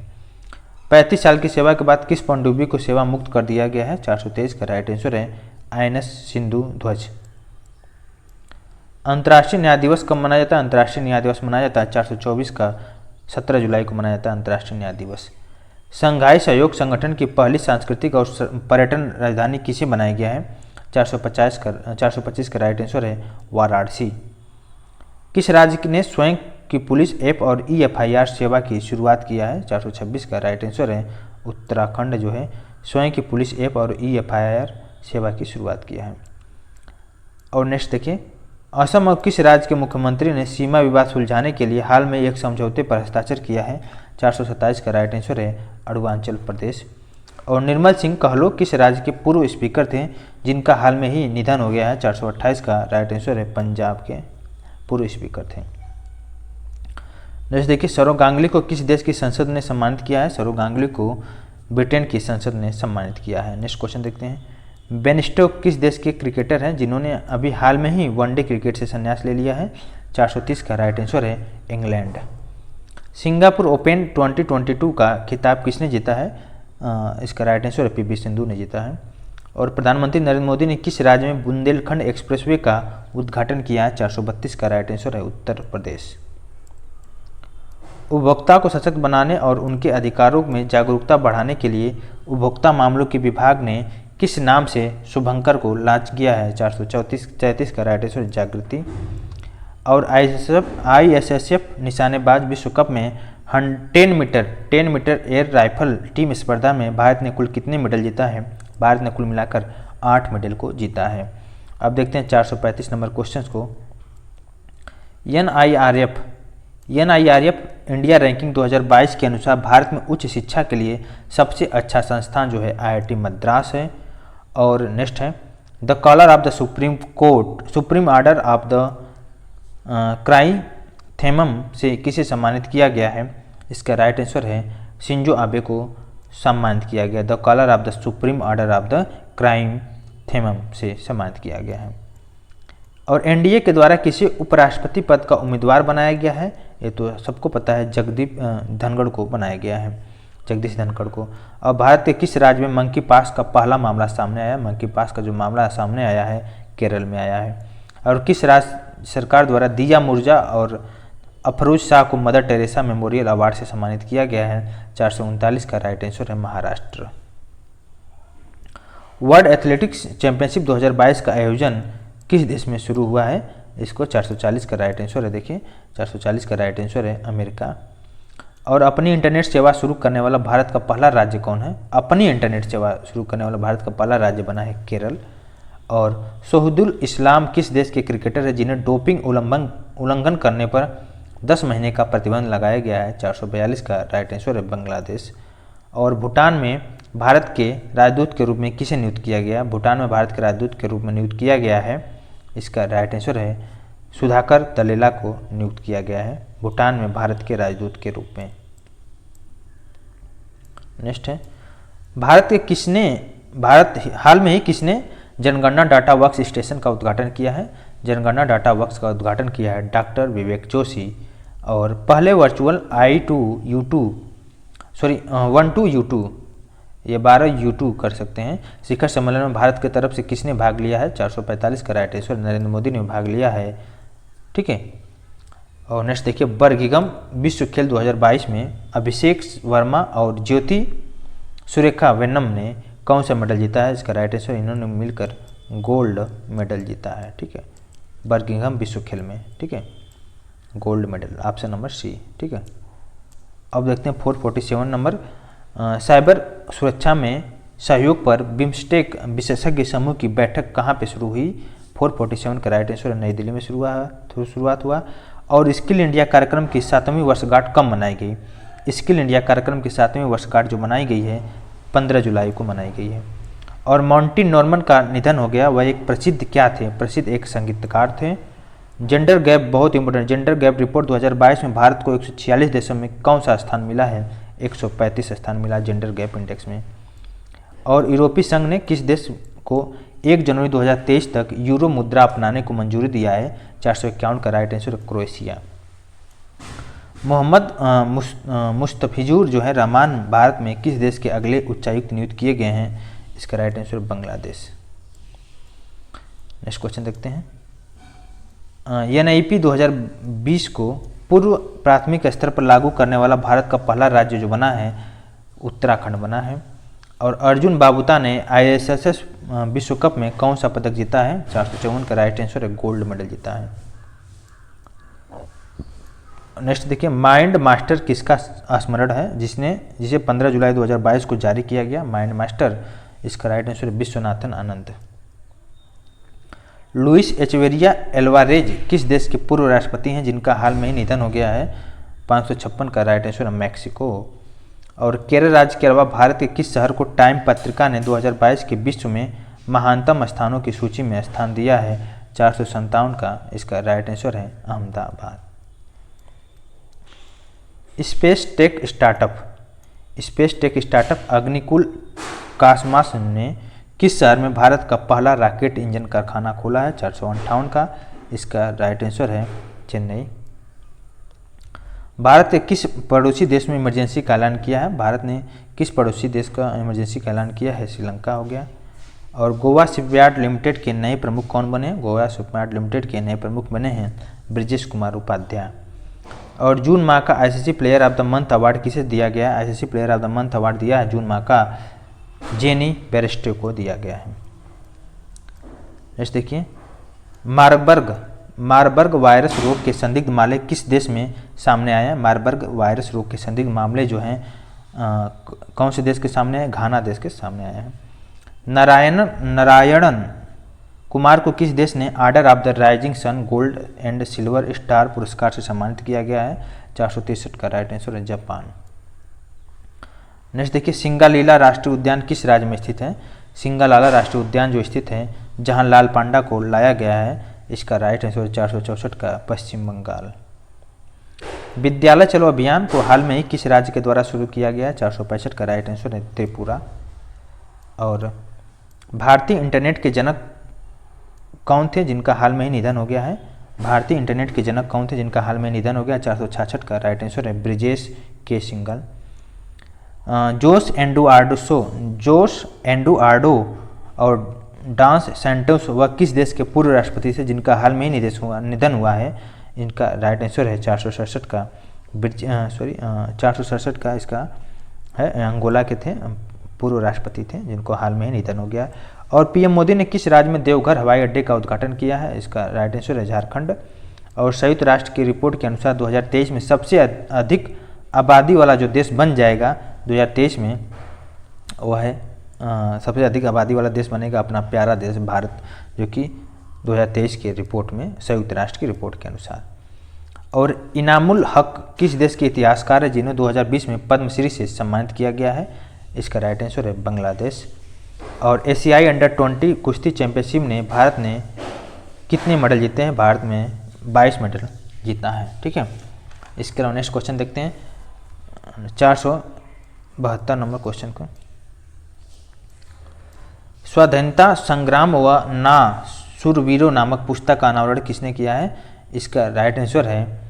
35 साल की सेवा के बाद किस पनडुब्बी को सेवा मुक्त कर दिया गया है? 423 का राइट आंसर है INS सिंधु ध्वज। अंतर्राष्ट्रीय न्याय दिवस कब मनाया जाता है? अंतर्राष्ट्रीय न्याय दिवस मनाया जाता है 424 का 17 जुलाई को मनाया जाता है अंतर्राष्ट्रीय न्याय दिवस। संघाई सहयोग संगठन की पहली सांस्कृतिक और पर्यटन राजधानी किसे बनाया गया है? 425 का राइट आंसर है वाराणसी। किस राज्य ने स्वयं की पुलिस ऐप और eFIR सेवा की शुरुआत किया है? 426 का राइट आंसर है उत्तराखंड जो है स्वयं की पुलिस ऐप और eFIR सेवा की शुरुआत किया है। और नेक्स्ट देखिए, असम और किस राज्य के मुख्यमंत्री ने सीमा विवाद सुलझाने के लिए हाल में एक समझौते पर हस्ताक्षर किया है? 427 का राइट आंसर है अरुणाचल प्रदेश। और निर्मल सिंह कहलोत किस राज्य के पूर्व स्पीकर थे जिनका हाल में ही निधन हो गया है? 428 का राइट आंसर है पंजाब के पूर्व स्पीकर थे। नेक्स्ट देखिए, सौरव गांगुली को किस देश की संसद ने सम्मानित किया है? सौरव गांगुली को ब्रिटेन की संसद ने सम्मानित किया है। नेक्स्ट क्वेश्चन देखते हैं, बेन स्टोक्स किस देश के क्रिकेटर हैं जिन्होंने अभी हाल में ही वनडे क्रिकेट से संन्यास ले लिया है? 430 का राइट आंसर है इंग्लैंड। सिंगापुर ओपन 2022 का खिताब किसने जीता है? इसका राइट आंसर है पीवी सिंधु ने जीता है। और प्रधानमंत्री नरेंद्र मोदी ने किस राज्य में बुंदेलखंड एक्सप्रेसवे का उद्घाटन किया है? 432 का राइट आंसर है उत्तर प्रदेश। उपभोक्ता को सशक्त बनाने और उनके अधिकारों में जागरूकता बढ़ाने के लिए उपभोक्ता मामलों के विभाग ने किस नाम से शुभंकर को लॉन्च किया है? 434 का राइट आंसर जागृति। और ISSF निशानेबाज विश्व कप में 10 मीटर एयर राइफल टीम स्पर्धा में भारत ने कुल कितने मेडल जीता है? भारत ने कुल मिलाकर 8 मेडल को जीता है। अब देखते हैं 435 नंबर क्वेश्चन को। NIRF इंडिया रैंकिंग 2022 के अनुसार भारत में उच्च शिक्षा के लिए सबसे अच्छा संस्थान जो है IIT मद्रास है। और नेक्स्ट है the Collar of the Supreme Order of the Chrysanthemum से किसे सम्मानित किया गया है? इसका राइट आंसर है शिंजो आबे को सम्मानित किया गया। The Collar of the Supreme Order of the Chrysanthemum से सम्मानित किया गया है। और NDA के द्वारा किसे उपराष्ट्रपति पद का उम्मीदवार बनाया गया है? ये तो सबको पता है, जगदीप धनखड़ को बनाया गया है, जगदीश धनखड़ को। और भारत के किस राज्य में मंकी पास का पहला मामला सामने आया? मंकी पास का जो मामला सामने आया है केरल में आया है। और किस राज्य सरकार द्वारा दिया मुर्जा और अफरोज शाह को मदर टेरेसा मेमोरियल अवार्ड से सम्मानित किया गया है? 439 का राइट आंसर है महाराष्ट्र। वर्ल्ड एथलेटिक्स चैंपियनशिप 2022 का आयोजन किस देश में शुरू हुआ है? इसको 440 का राइट आंसर है। देखिए 440 का राइट आंसर है अमेरिका। और अपनी इंटरनेट सेवा शुरू करने वाला भारत का पहला राज्य कौन है? अपनी इंटरनेट सेवा शुरू करने वाला भारत का पहला राज्य बना है केरल। और सोहदुल इस्लाम किस देश के क्रिकेटर है जिन्हें डोपिंग उल्लंघन करने पर 10 महीने का प्रतिबंध लगाया गया है? 442 का राइट आंसर है बांग्लादेश। और भूटान में भारत के राजदूत के रूप में किसे नियुक्त किया गया? भूटान में भारत के राजदूत के रूप में नियुक्त किया गया है, इसका राइट आंसर है सुधाकर तलेला को नियुक्त किया गया है भूटान में भारत के राजदूत के रूप में। नेक्स्ट है भारत हाल में ही किसने जनगणना डाटा वर्क्स स्टेशन का उद्घाटन किया है? जनगणना डाटा वर्क्स का उद्घाटन किया है डॉक्टर विवेक जोशी। और पहले वर्चुअल I2U2 ये 12U2 कर सकते हैं शिखर सम्मेलन में भारत की तरफ से किसने भाग लिया है? 445 का राइट आंसर नरेंद्र मोदी ने भाग लिया है। ठीक है। और नेक्स्ट देखिए बर्मिंघम विश्व खेल 2022 में अभिषेक वर्मा और ज्योति सुरेखा वेन्नम ने कौन सा मेडल जीता है? इसका राइट आंसर इन्होंने मिलकर गोल्ड मेडल जीता है। ठीक है, बर्मिंघम विश्व खेल में। ठीक है, gold medal, option number C. ठीक है। अब देखते हैं 447 नंबर साइबर सुरक्षा में सहयोग पर बिम्स्टेक विशेषज्ञ समूह की बैठक कहाँ पे शुरू हुई? 447 का राइट आंसर नई दिल्ली में शुरुआत हुआ। और स्किल इंडिया कार्यक्रम की 7वीं वर्षगांठ कब मनाई गई? स्किल इंडिया कार्यक्रम की 7वीं वर्षगांठ जो मनाई गई है 15 जुलाई को मनाई गई है। और मॉन्टी नॉर्मन का निधन हो गया, वह एक प्रसिद्ध क्या थे? प्रसिद्ध एक संगीतकार थे। जेंडर गैप बहुत इंपॉर्टेंट, जेंडर गैप रिपोर्ट 2022 में भारत को 146 देशों में कौन सा स्थान मिला है? 135 स्थान मिला जेंडर गैप इंडेक्स में। और यूरोपीय संघ ने किस देश को 1 जनवरी 2023 तक यूरो मुद्रा अपनाने को मंजूरी दिया है? 451 का right answer Croatia. Mohammad Mustafizur जो है रहमान भारत में किस देश के अगले उच्चायुक्त नियुक्त किए गए हैं? इसका right answer Bangladesh. Next question देखते हैं। NIP 2020 को पूर्व प्राथमिक स्तर पर लागू करने वाला भारत का पहला राज्य जो बना है उत्तराखंड बना है। और अर्जुन बाबूता ने ISSF विश्व कप में कौन सा पदक जीता है? 454 का राइट आंसर है गोल्ड मेडल जीता है। नेक्स्ट देखिए माइंड मास्टर किसका स्मरण है? जिसे 15 जुलाई 2022 को जारी किया गया माइंड मास्टर, इसका राइट आंसर है विश्वनाथन आनंद। लुइस एचवेरिया एल्वारेज किस देश के पूर्व राष्ट्रपति हैं जिनका हाल में ही निधन हो गया है? 556 का राइट आंसर है मैक्सिको। और केरल राज्य के अलावा भारत के किस शहर को टाइम पत्रिका ने 2022 के विश्व में महानतम स्थानों की सूची में स्थान दिया है? 457 का इसका राइट आंसर है Ahmedabad. Space tech startup Agnikul Cosmos ने किस शहर में भारत का पहला रॉकेट इंजन कारखाना खोला है? 458 का इसका राइट आंसर है चेन्नई। भारत के किस पड़ोसी देश में इमरजेंसी का ऐलान किया है? भारत ने किस पड़ोसी देश का इमरजेंसी का ऐलान किया है? श्रीलंका हो गया। और गोवा शिपयार्ड लिमिटेड के नए प्रमुख कौन बने? गोवा शिपयार्ड लिमिटेड के नए प्रमुख बने हैं ब्रजेश कुमार उपाध्याय। और जून माह का ICC player of the month award किसे दिया गया है? ICC player of the month award दिया है जून माह का जेनी बेरेस्टो को दिया गया है। नेक्स्ट देखिए, मारबर्ग वायरस रोग के संदिग्ध मामले किस देश में सामने आए हैं? मारबर्ग वायरस रोग के संदिग्ध मामले जो हैं कौन से देश के सामने आए? घाना देश के सामने आए हैं। नारायणन कुमार को किस देश ने order of the rising sun gold and silver star पुरस्कार से सम्मानित किया गया है? 463 का राइट आंसर है जापान। नेक्स्ट देखिए, सिंगालीला राष्ट्रीय उद्यान किस राज्य में स्थित है? सिंगालाला राष्ट्रीय उद्यान जो स्थित है जहां लाल पांडा को लाया गया है, इसका राइट आंसर 464 का पश्चिम बंगाल। विद्यालय चलो अभियान को हाल में ही किस राज्य के द्वारा शुरू किया गया है? 465 का राइट आंसर है त्रिपुरा। और भारतीय इंटरनेट के जनक कौन थे जिनका हाल में ही निधन हो गया है? भारतीय इंटरनेट के जनक कौन थे जिनका हाल में निधन हो गया? 466 का राइट आंसर है ब्रिजेश के सिंगल। जोस एंडुआर्डो और डांस सैंटोस वह किस देश के पूर्व राष्ट्रपति थे जिनका हाल में ही निधन हुआ है? इनका राइट आंसर है 467 का 467 का इसका है अंगोला के थे, पूर्व राष्ट्रपति थे जिनको हाल में ही निधन हो गया। और पीएम मोदी ने किस राज्य में देवघर हवाई अड्डे का उद्घाटन किया है? इसका राइट आंसर है झारखंड। और संयुक्त राष्ट्र की रिपोर्ट के अनुसार 2023 में सबसे अधिक आबादी वाला जो देश बन जाएगा 2023 में, वह है सबसे अधिक आबादी वाला देश बनेगा अपना प्यारा देश भारत, जो कि 2023 की रिपोर्ट में संयुक्त राष्ट्र की रिपोर्ट के अनुसार। और इनामुल हक किस देश के इतिहासकार है जिन्हें 2020 में पद्मश्री से सम्मानित किया गया है? इसका राइट आंसर है बांग्लादेश। और एशियाई अंडर 20 कुश्ती चैंपियनशिप ने भारत ने कितने मेडल जीते हैं? भारत में 22 मेडल जीता है। ठीक है, इसके अलावा नेक्स्ट क्वेश्चन देखते हैं 472 नंबर क्वेश्चन को। स्वाधीनता संग्राम व ना शूरवीरों नामक पुस्तक का अनावरण किसने किया है? इसका राइट आंसर है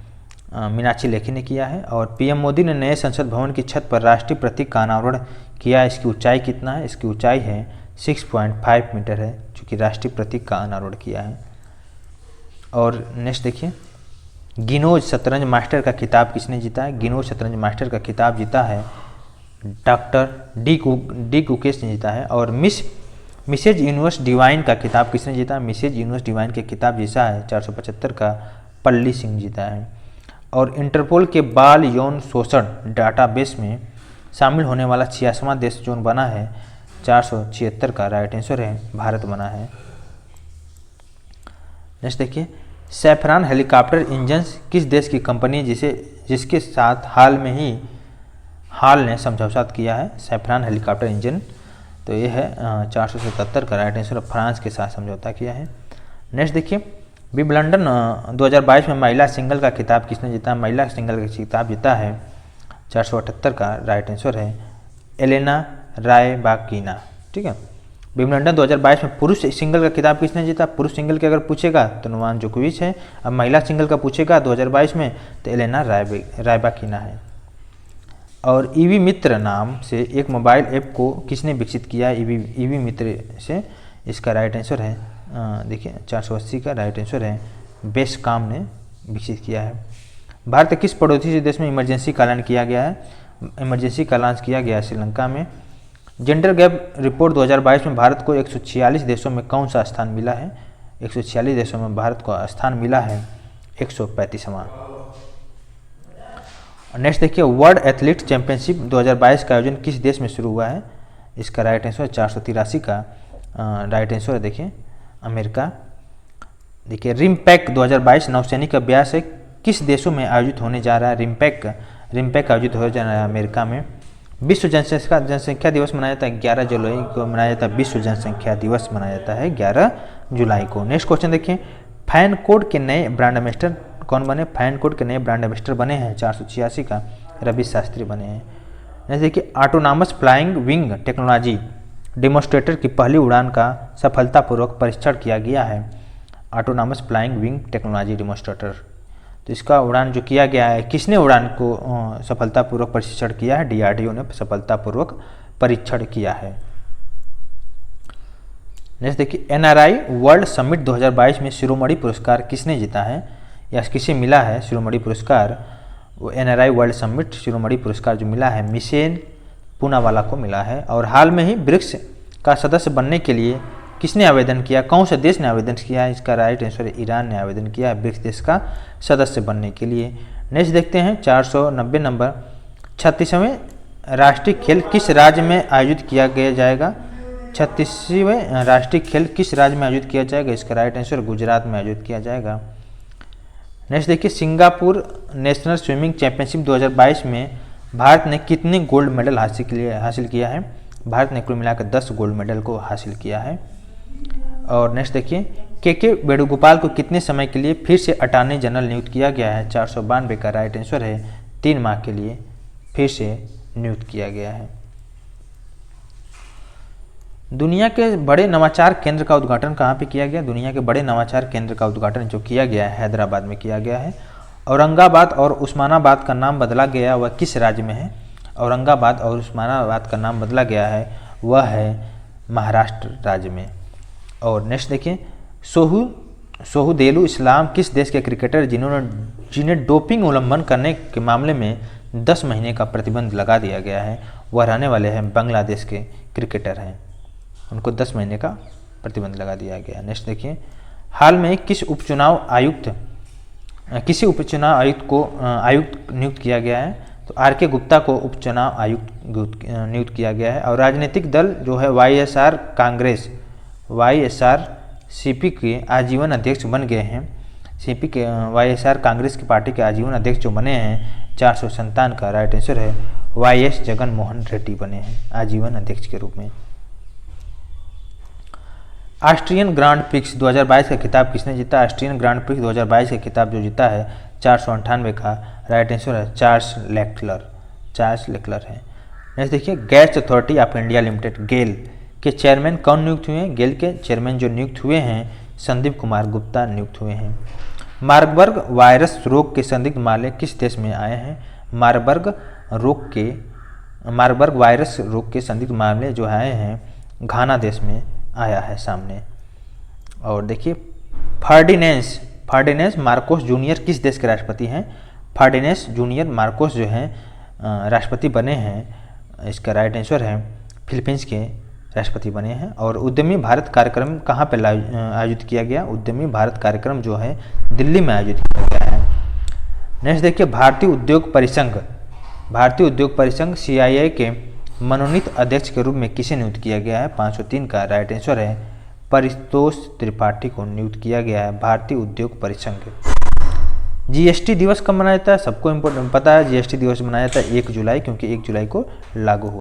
मीनाक्षी लेखी ने किया है। और पीएम मोदी ने नए संसद भवन की छत पर राष्ट्रीय प्रतीक का अनावरण किया। इसकी ऊंचाई कितना है? इसकी ऊंचाई है 6.5 मीटर है, चूँकि राष्ट्रीय प्रतीक का अनावरण किया है। और नेक्स्ट देखिए, गिनोज शतरंज मास्टर का खिताब किसने जीता है? गिनोज शतरंज मास्टर का खिताब जीता है डॉक्टर डी कुकेश ने जीता है। और मिसेज यूनिवर्स डिवाइन का खिताब किसने जीता है? मिसेज यूनिवर्स डिवाइन के खिताब जीता है 475 का पल्ली सिंह जीता है। और इंटरपोल के बाल यौन शोषण डाटाबेस में शामिल होने वाला 86वां देश जोन बना है 476 का राइट आंसर है भारत बना है। नेक्स्ट देखिए, सैफरान हेलीकॉप्टर इंजन्स किस देश की कंपनी जिसके साथ हाल ने समझौता किया है? सैफरान हेलीकॉप्टर इंजन, तो ये है 477 का राइट आंसर, फ्रांस के साथ समझौता किया है। नेक्स्ट देखिए, विंबलडन 2022 में महिला सिंगल का खिताब किसने जीता? महिला सिंगल का खिताब जीता है 478 का राइट आंसर है एलेना रायबाकिना। ठीक है, विंबलडन 2022 में पुरुष सिंगल का खिताब किसने जीता? पुरुष सिंगल के अगर पूछेगा तो नोवाक जोकोविच है। अब महिला सिंगल का पूछेगा 2022 में तो एलेना रायबाकिना है। और ईवी मित्र नाम से एक मोबाइल ऐप को किसने विकसित किया है? ईवी मित्र से, इसका राइट आंसर है देखिए 480 का राइट आंसर है बेस्कॉम ने विकसित किया है। भारत के किस पड़ोसी देश में इमरजेंसी का ऐलान किया गया है? इमरजेंसी का ऐलान किया गया है श्रीलंका में। जेंडर गैप रिपोर्ट 2022 में भारत को 146 देशों में कौन सा स्थान मिला है? 146 देशों में भारत को स्थान मिला है 135वां। नेक्स्ट देखिए, वर्ल्ड एथलीट चैंपियनशिप 2022 का आयोजन किस देश में शुरू हुआ है? इसका राइट आंसर 483 का राइट आंसर है देखिए अमेरिका। देखिए, रिमपैक 2022 नौसैनिक अभ्यास है किस देशों में आयोजित होने जा रहा है? रिमपैक आयोजित हो जा रहा है अमेरिका में। विश्व जनसंख्या दिवस मनाया जाता है 11 जुलाई को मनाया जाता है। विश्व जनसंख्या दिवस मनाया जाता है 11 जुलाई को। नेक्स्ट क्वेश्चन देखिए, फैन कोड के नए ब्रांड एम्बेसडर कौन बने? फैन कोड के नए ब्रांड एम्बेसडर बने हैं 486 का रवि शास्त्री बने हैं। नेक्स्ट देखिए, autonomous flying wing technology demonstrator की पहली उड़ान का सफलतापूर्वक परीक्षण किया गया है। Autonomous flying wing technology demonstrator तो इसका उड़ान जो किया गया है, किसने उड़ान को सफलतापूर्वक परीक्षण किया है? DRDO ने सफलतापूर्वक परीक्षण किया है। नेक्स्ट देखिए, NRI वर्ल्ड समिट 2022 में शिरोमणि पुरस्कार किसने जीता है या किसे मिला है शिरोमणि पुरस्कार? वो NRI वर्ल्ड समिट शिरोमणि पुरस्कार जो मिला है मिशेल पूनावाला को मिला है। और हाल में ही ब्रिक्स का सदस्य बनने के लिए किसने आवेदन किया? कौन सा देश ने आवेदन किया है? इसका राइट आंसर है ईरान ने आवेदन किया है ब्रिक्स देश का सदस्य बनने के लिए। नेक्स्ट देखते हैं 490 नंबर, 36वें राष्ट्रीय खेल किस राज्य में आयोजित किया गया जाएगा? 36वें राष्ट्रीय खेल किस राज्य में आयोजित किया जाएगा? इसका राइट आंसर गुजरात में आयोजित किया जाएगा। नेक्स्ट देखिए, सिंगापुर नेशनल स्विमिंग चैंपियनशिप 2022 में भारत ने कितने गोल्ड मेडल हासिल किया है? भारत ने कुल मिलाकर 10 गोल्ड मेडल को हासिल किया है। और नेक्स्ट देखिए, के वेणुगोपाल को कितने समय के लिए फिर से अटॉर्नी जनरल नियुक्त किया गया है? 492 का राइट आंसर है 3 माह के लिए फिर से नियुक्त किया गया है। दुनिया के बड़े नवाचार केंद्र का उद्घाटन कहाँ पे किया गया? दुनिया के बड़े नवाचार केंद्र का उद्घाटन जो किया गया है हैदराबाद में किया गया है। औरंगाबाद और उस्मानाबाद का नाम बदला गया, वह किस राज्य में है? औरंगाबाद और उस्मानाबाद का नाम बदला गया है, वह है महाराष्ट्र राज्य में। और नेक्स्ट देखिए, सोहुदेलु इस्लाम किस देश के क्रिकेटर जिन्हें डोपिंग उल्लंघन करने के मामले में 10 महीने का प्रतिबंध लगा दिया गया है? वह रहने वाले हैं बांग्लादेश के क्रिकेटर हैं, उनको 10 महीने का प्रतिबंध लगा दिया गया। नेक्स्ट देखिए, हाल में किसी उपचुनाव आयुक्त को आयुक्त नियुक्त किया गया है? तो RK गुप्ता को उपचुनाव आयुक्त नियुक्त किया गया है। और राजनीतिक दल जो है YSR CP के आजीवन अध्यक्ष बन गए हैं। CP के YSR कांग्रेस की पार्टी के आजीवन अध्यक्ष जो बने हैं 457 का राइट आंसर है YS जगन मोहन रेड्डी बने हैं आजीवन अध्यक्ष के रूप में। ऑस्ट्रियन ग्रांड प्रिक्स 2022 का खिताब किसने जीता? ऑस्ट्रियन ग्रांड प्रिक्स 2022 का खिताब जो जीता है 498 का राइट आंसर है चार्ल्स लेक्लर है। नेक्स्ट देखिए, Gas Authority of India Limited GAIL के चेयरमैन कौन नियुक्त हुए हैं? गेल के चेयरमैन जो नियुक्त हुए हैं संदीप कुमार गुप्ता नियुक्त हुए हैं। मार्बर्ग वायरस रोग के संदिग्ध मामले किस देश में आए हैं? मार्बर्ग वायरस रोग के संदिग्ध मामले जो आए हैं घाना देश में आया है सामने। और देखिए, फर्डिनेंड मार्कोस जूनियर किस देश के राष्ट्रपति हैं? फर्डिनेंड जूनियर मार्कोस जो हैं राष्ट्रपति बने हैं, इसका राइट आंसर है फिलीपींस के राष्ट्रपति बने हैं। और उद्यमी भारत कार्यक्रम कहाँ पर आयोजित किया गया? उद्यमी भारत कार्यक्रम जो है दिल्ली में आयोजित किया गया है। नेक्स्ट देखिए, भारतीय उद्योग परिसंघ CIA के मनोनीत अध्यक्ष के रूप में किसे नियुक्त किया गया है? 503 का राइट आंसर है परितोष त्रिपाठी को नियुक्त किया गया है भारतीय उद्योग परिसंघ। GST दिवस कब मनाया जाता है? सबको इम्पोर्टेंट पता है, GST दिवस मनाया जाता है 1 जुलाई, क्योंकि 1 जुलाई को लागू हुआ।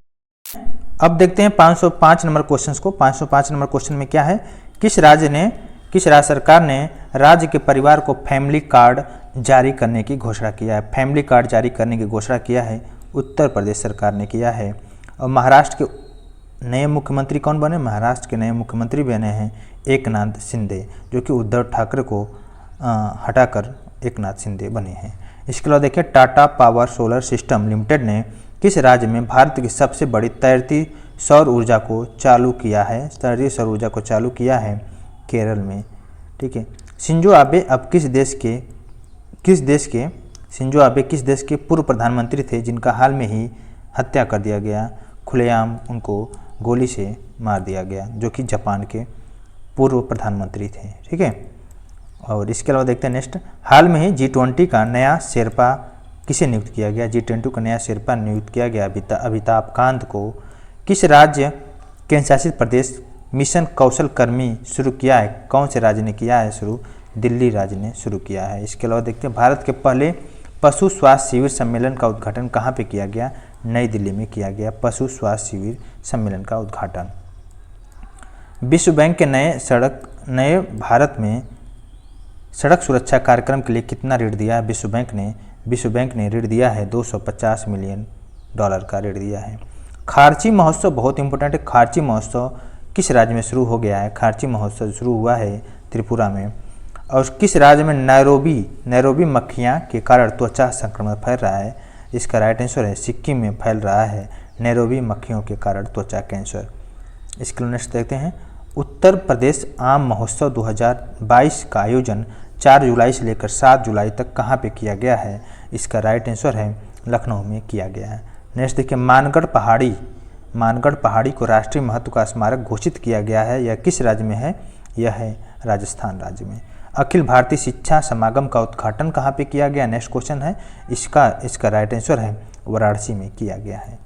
अब देखते हैं 505 नंबर क्वेश्चन को। 505 नंबर क्वेश्चन में क्या है? किस राज्य सरकार ने राज्य के परिवार को फैमिली कार्ड जारी करने की घोषणा किया है? फैमिली कार्ड जारी करने की घोषणा किया है उत्तर प्रदेश सरकार ने किया है। और महाराष्ट्र के नए मुख्यमंत्री कौन बने? महाराष्ट्र के नए मुख्यमंत्री बने हैं एकनाथ शिंदे, जो कि उद्धव ठाकरे को हटाकर एकनाथ शिंदे बने हैं। इसके अलावा देखिए, Tata power solar system limited ने किस राज्य में भारत की सबसे बड़ी तैरती सौर ऊर्जा को चालू किया है? तैरती सौर ऊर्जा को चालू किया है केरल में। ठीक है। शिंजो आबे अब किस देश के पूर्व प्रधानमंत्री थे जिनका हाल में ही हत्या कर दिया गया? खुलेआम उनको गोली से मार दिया गया, जो कि जापान के पूर्व प्रधानमंत्री थे। ठीक है। और इसके अलावा देखते हैं नेक्स्ट, हाल में ही G20 का नया शेरपा किसे नियुक्त किया गया? G20 का नया शेरपा नियुक्त किया गया अमिताभ कांत को। किस राज्य केंद्र शासित प्रदेश मिशन कौशल कर्मी शुरू किया है? कौन से राज्य ने किया है शुरू? दिल्ली राज्य ने शुरू किया है। इसके अलावा देखते हैं, भारत के पहले पशु स्वास्थ्य शिविर सम्मेलन का उद्घाटन कहाँ पे किया गया? नई दिल्ली में किया गया पशु स्वास्थ्य शिविर सम्मेलन का उद्घाटन। विश्व बैंक के नए भारत में सड़क सुरक्षा कार्यक्रम के लिए कितना ऋण दिया है विश्व बैंक ने ऋण दिया है $250 मिलियन का ऋण दिया है। खारची महोत्सव बहुत इंपॉर्टेंट है। खारची महोत्सव किस राज्य में शुरू हो गया है? खारची महोत्सव शुरू हुआ है त्रिपुरा में। और किस राज्य में नैरोबी मक्खियाँ के कारण त्वचा संक्रमण फैल रहा है? इसका राइट आंसर है सिक्किम में फैल रहा है नैरोबी मक्खियों के कारण त्वचा कैंसर। इसके लिए नेक्स्ट देखते हैं, उत्तर प्रदेश आम महोत्सव 2022 का आयोजन 4 जुलाई से लेकर 7 जुलाई तक कहाँ पे किया गया है? इसका राइट आंसर है लखनऊ में किया गया है। नेक्स्ट देखिए, मानगढ़ पहाड़ी को राष्ट्रीय महत्व का स्मारक घोषित किया गया है, यह किस राज्य में है? यह है राजस्थान राज्य में। अखिल भारतीय शिक्षा समागम का उद्घाटन कहाँ पे किया गया? नेक्स्ट क्वेश्चन है इसका राइट आंसर है वाराणसी में किया गया है।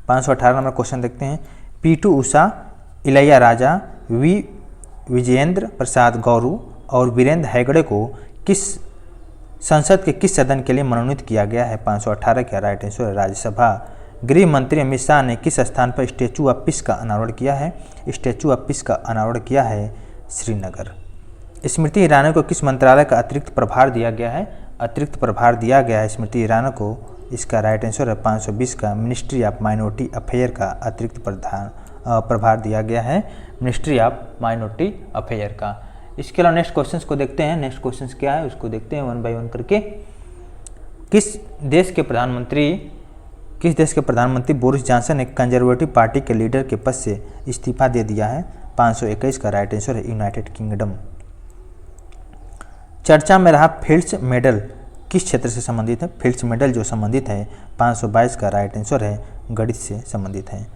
518 नंबर क्वेश्चन देखते हैं, पी2 उषा, इलैयाराजा, विजेंद्र प्रसाद गौरू और वीरेंद्र हेगड़े को किस संसद के किस सदन के लिए मनोनीत किया गया है? 518 का राइट आंसर है राज्यसभा। गृह मंत्री अमित शाह ने किस स्थान पर स्टैचू ऑफ पीस का अनावरण किया है? स्टैचू ऑफ पीस का अनावरण किया है श्रीनगर। स्मृति ईरानी को किस मंत्रालय का अतिरिक्त प्रभार दिया गया है? अतिरिक्त प्रभार दिया गया है स्मृति ईरानी को, इसका राइट आंसर है 520 का मिनिस्ट्री ऑफ माइनॉरिटी अफेयर का अतिरिक्त प्रभार दिया गया है मिनिस्ट्री ऑफ माइनॉरिटी अफेयर का। इसके अलावा नेक्स्ट क्वेश्चंस को देखते हैं। नेक्स्ट क्वेश्चंस क्या है उसको देखते हैं वन बाय वन करके। किस देश के प्रधानमंत्री बोरिस जॉनसन ने कंजर्वेटिव पार्टी के लीडर के पद से इस्तीफा दे दिया है? 521 का राइट आंसर है यूनाइटेड किंगडम। चर्चा में रहा फील्ड्स मेडल किस क्षेत्र से संबंधित है? फील्ड्स मेडल जो संबंधित है 522 का राइट आंसर है गणित से संबंधित है।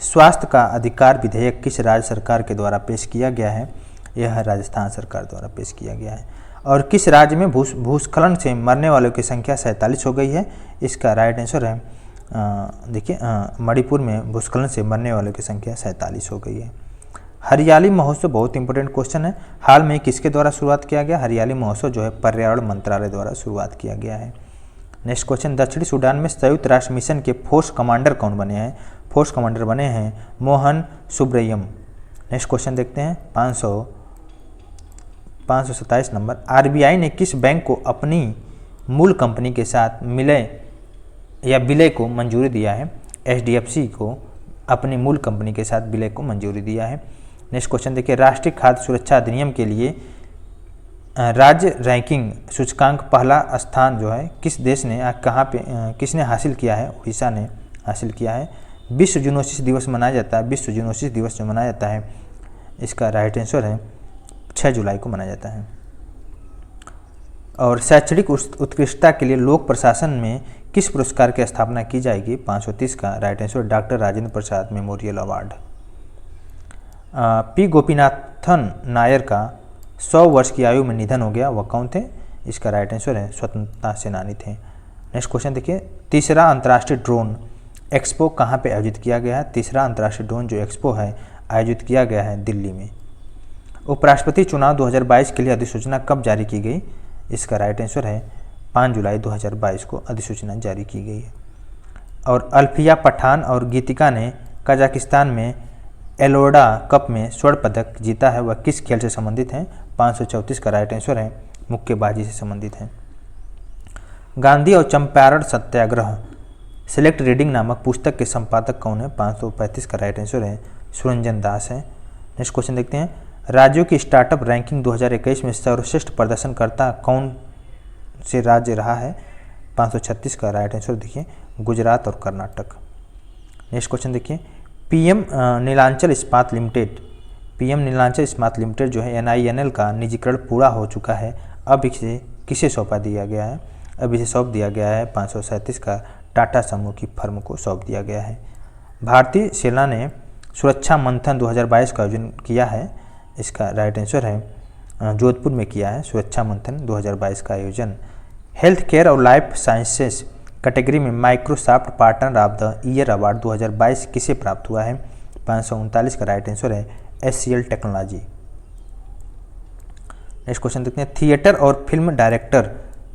स्वास्थ्य का अधिकार विधेयक किस राज्य सरकार के द्वारा पेश किया गया है? यह राजस्थान सरकार द्वारा पेश किया गया है। और किस राज्य में भूस्खलन से मरने वालों की संख्या 47 हो गई है? इसका राइट आंसर है देखिए मणिपुर में भूस्खलन से मरने वालों की संख्या 47 हो गई है। हरियाली महोत्सव बहुत इंपॉर्टेंट क्वेश्चन है, हाल में किसके द्वारा शुरुआत किया गया? हरियाली महोत्सव जो है पर्यावरण मंत्रालय द्वारा शुरुआत किया गया है। नेक्स्ट क्वेश्चन, दक्षिणी सूडान में संयुक्त राष्ट्र मिशन के फोर्स कमांडर कौन बने हैं? फोर्स कमांडर बने हैं मोहन सुब्रयम। नेक्स्ट क्वेश्चन देखते हैं 527 नंबर, आरबीआई ने किस बैंक को अपनी मूल कंपनी के साथ विलय को मंजूरी दिया है? एचडीएफसी को अपनी मूल कंपनी के साथ विलय को मंजूरी दिया है। नेक्स्ट क्वेश्चन देखिए, राष्ट्रीय खाद्य सुरक्षा अधिनियम के लिए राज्य रैंकिंग सूचकांक पहला स्थान जो है किस देश ने किसने हासिल किया है? उड़ीसा ने हासिल किया है। विश्व जूनोसिस दिवस मनाया जाता है, विश्व जूनोसिस दिवस जो मनाया जाता है इसका राइट आंसर है 6 जुलाई को मनाया जाता है। और शैक्षणिक उत्कृष्टता के लिए लोक प्रशासन में किस पुरस्कार की स्थापना की जाएगी? 530 का right answer doctor Rajendra Prasad memorial award. P Gopinathan Nair का 100 वर्ष की आयु में निधन हो गया, वह कौन थे? इसका राइट आंसर है स्वतंत्रता सेनानी थे। नेक्स्ट क्वेश्चन देखिए, तीसरा अंतर्राष्ट्रीय ड्रोन एक्सपो कहाँ पे आयोजित किया गया है? तीसरा अंतर्राष्ट्रीय ड्रोन जो एक्सपो है आयोजित किया गया है दिल्ली में। उपराष्ट्रपति चुनाव 2022 के लिए अधिसूचना कब जारी की गई? इसका राइट आंसर है 5 जुलाई 2022 को अधिसूचना जारी की गई है। और अल्फिया पठान और गीतिका ने कजाकिस्तान में एलोडा कप में स्वर्ण पदक जीता है, वह किस खेल से संबंधित है? 534 का राइट आंसर है मुक्केबाजी से संबंधित है। गांधी और चंपारण सत्याग्रह सेलेक्ट रीडिंग नामक पुस्तक के संपादक कौन है? 535 का राइट आंसर है सुरंजन दास है। नेक्स्ट क्वेश्चन देखते हैं, राज्यों की स्टार्टअप रैंकिंग 2021 में सर्वश्रेष्ठ प्रदर्शनकर्ता कौन से राज्य रहा है? 536 का राइट आंसर देखिए गुजरात और कर्नाटक। नेक्स्ट क्वेश्चन देखिए, पीएम नीलांचल इस्पात लिमिटेड जो है NINL का निजीकरण पूरा हो चुका है, अब इसे किसे सौंपा दिया गया है? अब इसे सौंप दिया गया है 537 का टाटा समूह की फर्म को सौंप दिया गया है। भारतीय सेना ने सुरक्षा मंथन 2022 का आयोजन किया है, इसका राइट आंसर है जोधपुर में किया है सुरक्षा मंथन 2022 का आयोजन। हेल्थ केयर और लाइफ साइंसेस कैटेगरी में Microsoft partner of the year award 2022 किसे प्राप्त हुआ है? 539 का राइट आंसर है HCL टेक्नोलॉजी। नेक्स्ट क्वेश्चन देखते हैं, थिएटर और फिल्म डायरेक्टर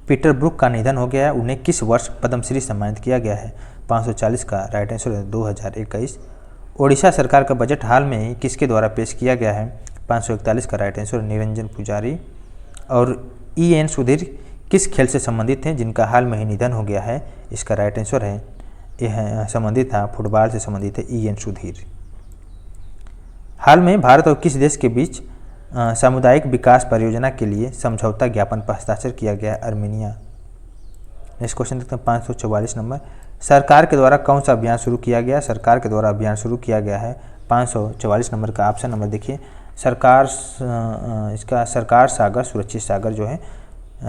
पीटर ब्रूक का निधन हो गया है, उन्हें किस वर्ष पद्मश्री सम्मानित किया गया है? 540 का राइट आंसर है 2021। ओडिशा सरकार का बजट हाल में ही किसके द्वारा पेश किया गया है? 541 का राइट आंसर निरंजन पुजारी। और EN सुधीर किस खेल से संबंधित हैं जिनका हाल में ही निधन हो गया है? इसका राइट आंसर है यह संबंधित था फुटबॉल से संबंधित है EN सुधीर। हाल में भारत और किस देश के बीच सामुदायिक विकास परियोजना के लिए समझौता ज्ञापन पर हस्ताक्षर किया गया आर्मेनिया। नेक्स्ट क्वेश्चन देखते हैं 544 नंबर, सरकार के द्वारा कौन सा अभियान शुरू किया गया? सरकार के द्वारा अभियान शुरू किया गया है 544 नंबर का ऑप्शन नंबर देखिए, इसका सरकार सागर सुरक्षित सागर जो है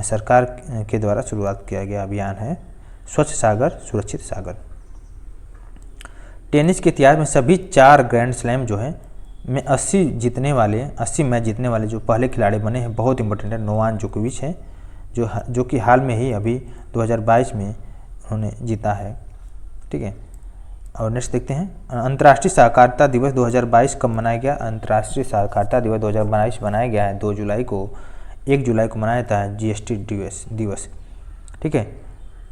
सरकार के द्वारा शुरुआत किया गया अभियान है स्वच्छ सागर सुरक्षित सागर। टेनिस के इतिहास में सभी 4 ग्रैंड स्लैम जो है में 80 मैच जीतने वाले जो पहले खिलाड़ी बने हैं, बहुत इंपॉर्टेंट है, नोवाक जोकोविच है जो कि हाल में ही अभी 2022 में उन्होंने जीता है। ठीक है, और नेक्स्ट देखते हैं अंतर्राष्ट्रीय सहकारिता दिवस 2022 कब मनाया गया? अंतर्राष्ट्रीय सहकारिता दिवस 2022 मनाया गया है 1 जुलाई को मनाया जाता है जीएसटी दिवस। ठीक है,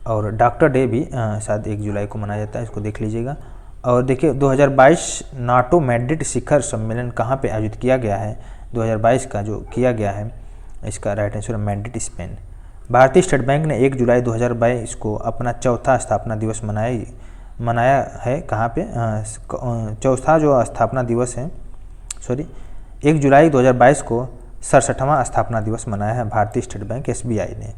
और डॉक्टर डे भी शायद 1 जुलाई को मनाया जाता है, इसको देख लीजिएगा। और देखिए 2022 नाटो मैड्रिड शिखर सम्मेलन कहाँ पे आयोजित किया गया है? 2022 का जो किया गया है इसका राइट आंसर मैड्रिड स्पेन। भारतीय स्टेट बैंक ने 1 जुलाई 2022 को अपना चौथा स्थापना दिवस मनाया है कहाँ पे? चौथा जो स्थापना दिवस है 1 जुलाई 2022 को 67वां स्थापना दिवस मनाया है भारतीय स्टेट बैंक SBI ने।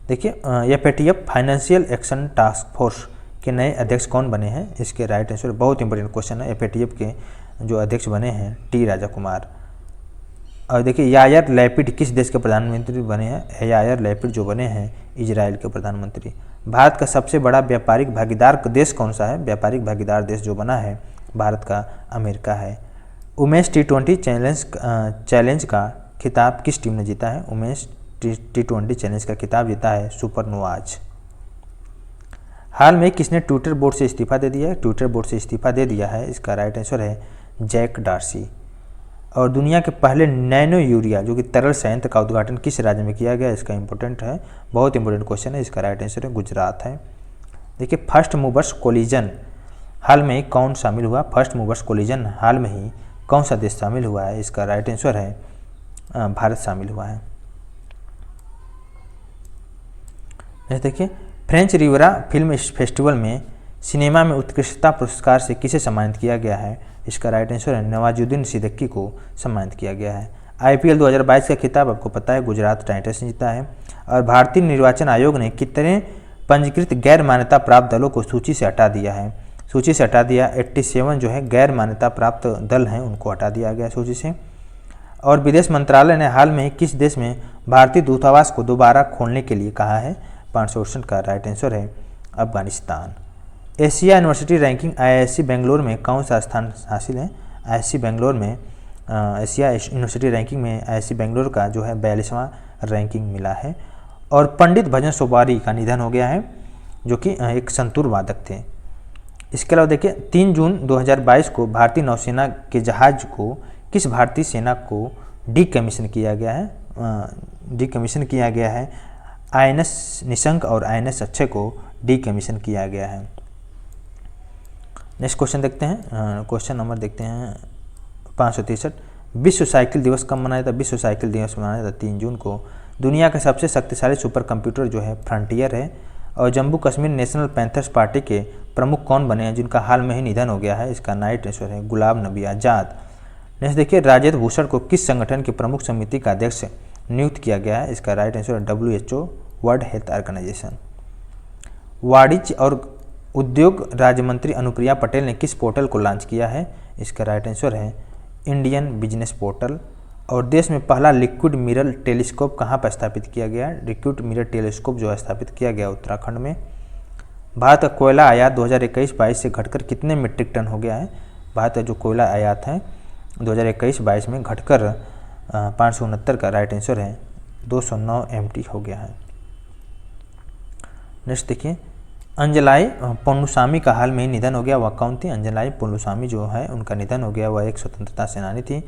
देखिए FATF financial action task force के नए अध्यक्ष कौन बने हैं? इसके राइट आंसर बहुत इंपॉर्टेंट क्वेश्चन है। FATF के जो अध्यक्ष बने हैं T राजा कुमार। और देखिए यायर लैपिड किस देश के प्रधानमंत्री बने हैं? यायर लैपिड जो बने हैं इजराइल के प्रधानमंत्री। भारत का सबसे बड़ा व्यापारिक भागीदार देश कौन सा है? व्यापारिक भागीदार देश जो बना है भारत का अमेरिका है। उमेश T20 चैलेंज का खिताब किस टीम ने जीता है? उमेश T20 चैलेंज का खिताब जीता है सुपरनोवाज। हाल में किसने ट्विटर बोर्ड से इस्तीफा दे दिया है? ट्विटर बोर्ड से इस्तीफा दे दिया है, इसका राइट आंसर है जैक डार्सी। और दुनिया के पहले नैनो यूरिया जो कि तरल संयंत्र का उद्घाटन किस राज्य में किया गया? इसका इंपॉर्टेंट है, बहुत इंपॉर्टेंट क्वेश्चन है, इसका राइट आंसर है गुजरात है। देखिए फर्स्ट मूवर्स कोलिजन हाल में ही कौन शामिल हुआ? फर्स्ट मूवर्स कोलिजन हाल में ही कौन सा देश शामिल हुआ है? इसका राइट आंसर है भारत शामिल हुआ है। देखिए फ्रेंच रिविरा फिल्म फेस्टिवल में सिनेमा में उत्कृष्टता पुरस्कार से किसे सम्मानित किया गया है? इसका राइट आंसर है नवाजुद्दीन सिद्दीकी को सम्मानित किया गया है। IPL 2022 का खिताब आपको पता है गुजरात टाइटंस ने जीता है। और भारतीय निर्वाचन आयोग ने कितने पंजीकृत गैर मान्यता प्राप्त दलों को सूची से हटा दिया है? सूची से हटा दिया 87 जो है गैर मान्यता प्राप्त दल हैं उनको हटा दिया गया सूची से। और विदेश मंत्रालय ने हाल में ही किस देश में भारतीय दूतावास को दोबारा खोलने के लिए कहा है? 500 का राइट आंसर है Afghanistan. Asia university ranking IISc Bangalore में कौन सा स्थान हासिल है? IISc बेंगलोर में एशिया यूनिवर्सिटी रैंकिंग में IISc बेंगलोर का जो है 42वां रैंकिंग मिला है। और पंडित भजन सोपारी का निधन हो गया है जो कि एक संतूर वादक थे। इसके अलावा देखिए 3 जून 2022 को भारतीय नौसेना के जहाज को किस भारतीय सेना को डीकमीशन किया गया है? INS निशंक और INS अक्षय को डीकमीशन किया गया है। नेक्स्ट क्वेश्चन देखते हैं, क्वेश्चन नंबर देखते हैं 563। विश्व साइकिल दिवस कब मनाया था? विश्व साइकिल दिवस मनाया था 3 जून को। दुनिया का सबसे शक्तिशाली सुपर कंप्यूटर जो है फ्रंटियर है। और Jammu Kashmir national panthers party के प्रमुख कौन बने हैं जिनका हाल में ही निधन हो गया है? इसका राइट आंसर है गुलाम नबी आज़ाद। नेक्स्ट देखिए राजेंद्र भूषण को किस संगठन की प्रमुख समिति का अध्यक्ष नियुक्त किया गया है? इसका राइट आंसर है WHO वर्ल्ड हेल्थ ऑर्गेनाइजेशन। वाणिज्य और उद्योग राज्य मंत्री अनुप्रिया पटेल ने किस पोर्टल को लॉन्च किया है? इसका राइट आंसर है इंडियन बिजनेस पोर्टल। और देश में पहला लिक्विड मिरर टेलीस्कोप कहाँ पर स्थापित किया गया? लिक्विड मिरर टेलीस्कोप जो है स्थापित किया गया उत्तराखंड में। भारत का कोयला आयात 2021-22 से घटकर कितने मीट्रिक टन हो गया है? भारत का जो कोयला आयात है 2021-22 में घटकर 569 का राइट आंसर है 209 MT हो गया है। नेक्स्ट देखिए अंजलाई पोन्नुसामी का हाल में ही निधन हो गया, वह कौन थी? अंजलाई पोन्नुसामी जो है उनका निधन हो गया, वह एक स्वतंत्रता सेनानी थी।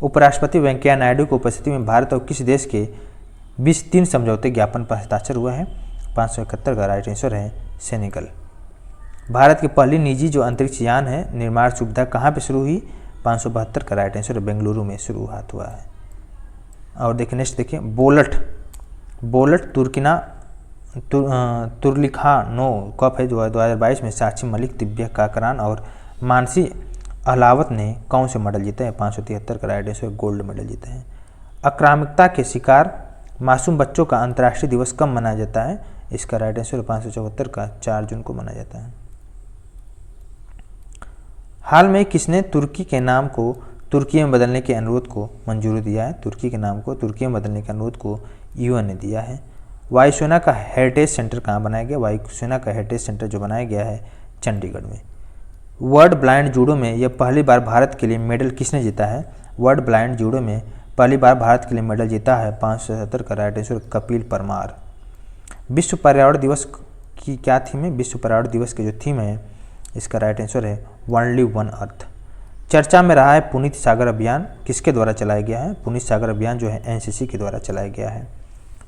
उपराष्ट्रपति वेंकैया नायडू की उपस्थिति में भारत और किस देश के 23 समझौते ज्ञापन पर हस्ताक्षर हुआ है? 571 का राइट आंसर है सेनेगल। भारत की पहली निजी जो अंतरिक्ष यान है निर्माण सुविधा कहाँ पे शुरू हुई? 572 का राइट आंसर बेंगलुरु में शुरुआत हुआ है। और देखिए नेक्स्ट देखिए बोलट तुर्लिखानो कप है जो 2022 में साक्षी मलिक, दिव्या काकरान और मानसी अहलावत ने कौन से मेडल जीते हैं? 573 का राइट आंसर गोल्ड मेडल जीते हैं। आक्रामकता के शिकार मासूम बच्चों का अंतर्राष्ट्रीय दिवस कब मनाया जाता है? इसका राइट आंसर 574 का 4 जून को मनाया जाता है। हाल में किसने तुर्की के नाम को तुर्की में बदलने के अनुरोध को मंजूरी दिया है? तुर्की के नाम को तुर्की में बदलने के अनुरोध को यूएन ने दिया है। वायुसेना का हेरिटेज सेंटर कहाँ बनाया गया? वायुसेना का हेरिटेज सेंटर जो बनाया गया है चंडीगढ़ में। वर्ल्ड ब्लाइंड जूडो में यह पहली बार भारत के लिए मेडल किसने जीता है? वर्ल्ड ब्लाइंड जूडो में पहली बार भारत के लिए मेडल जीता है 577 का राइट आंसर कपिल परमार। विश्व पर्यावरण दिवस की क्या थीम है? विश्व पर्यावरण दिवस की जो थीम है इसका राइट आंसर है ओनली वन अर्थ। चर्चा में रहा है पुनीत सागर अभियान किसके द्वारा चलाया गया है? पुनीत सागर अभियान जो है एनसीसी के द्वारा चलाया गया है।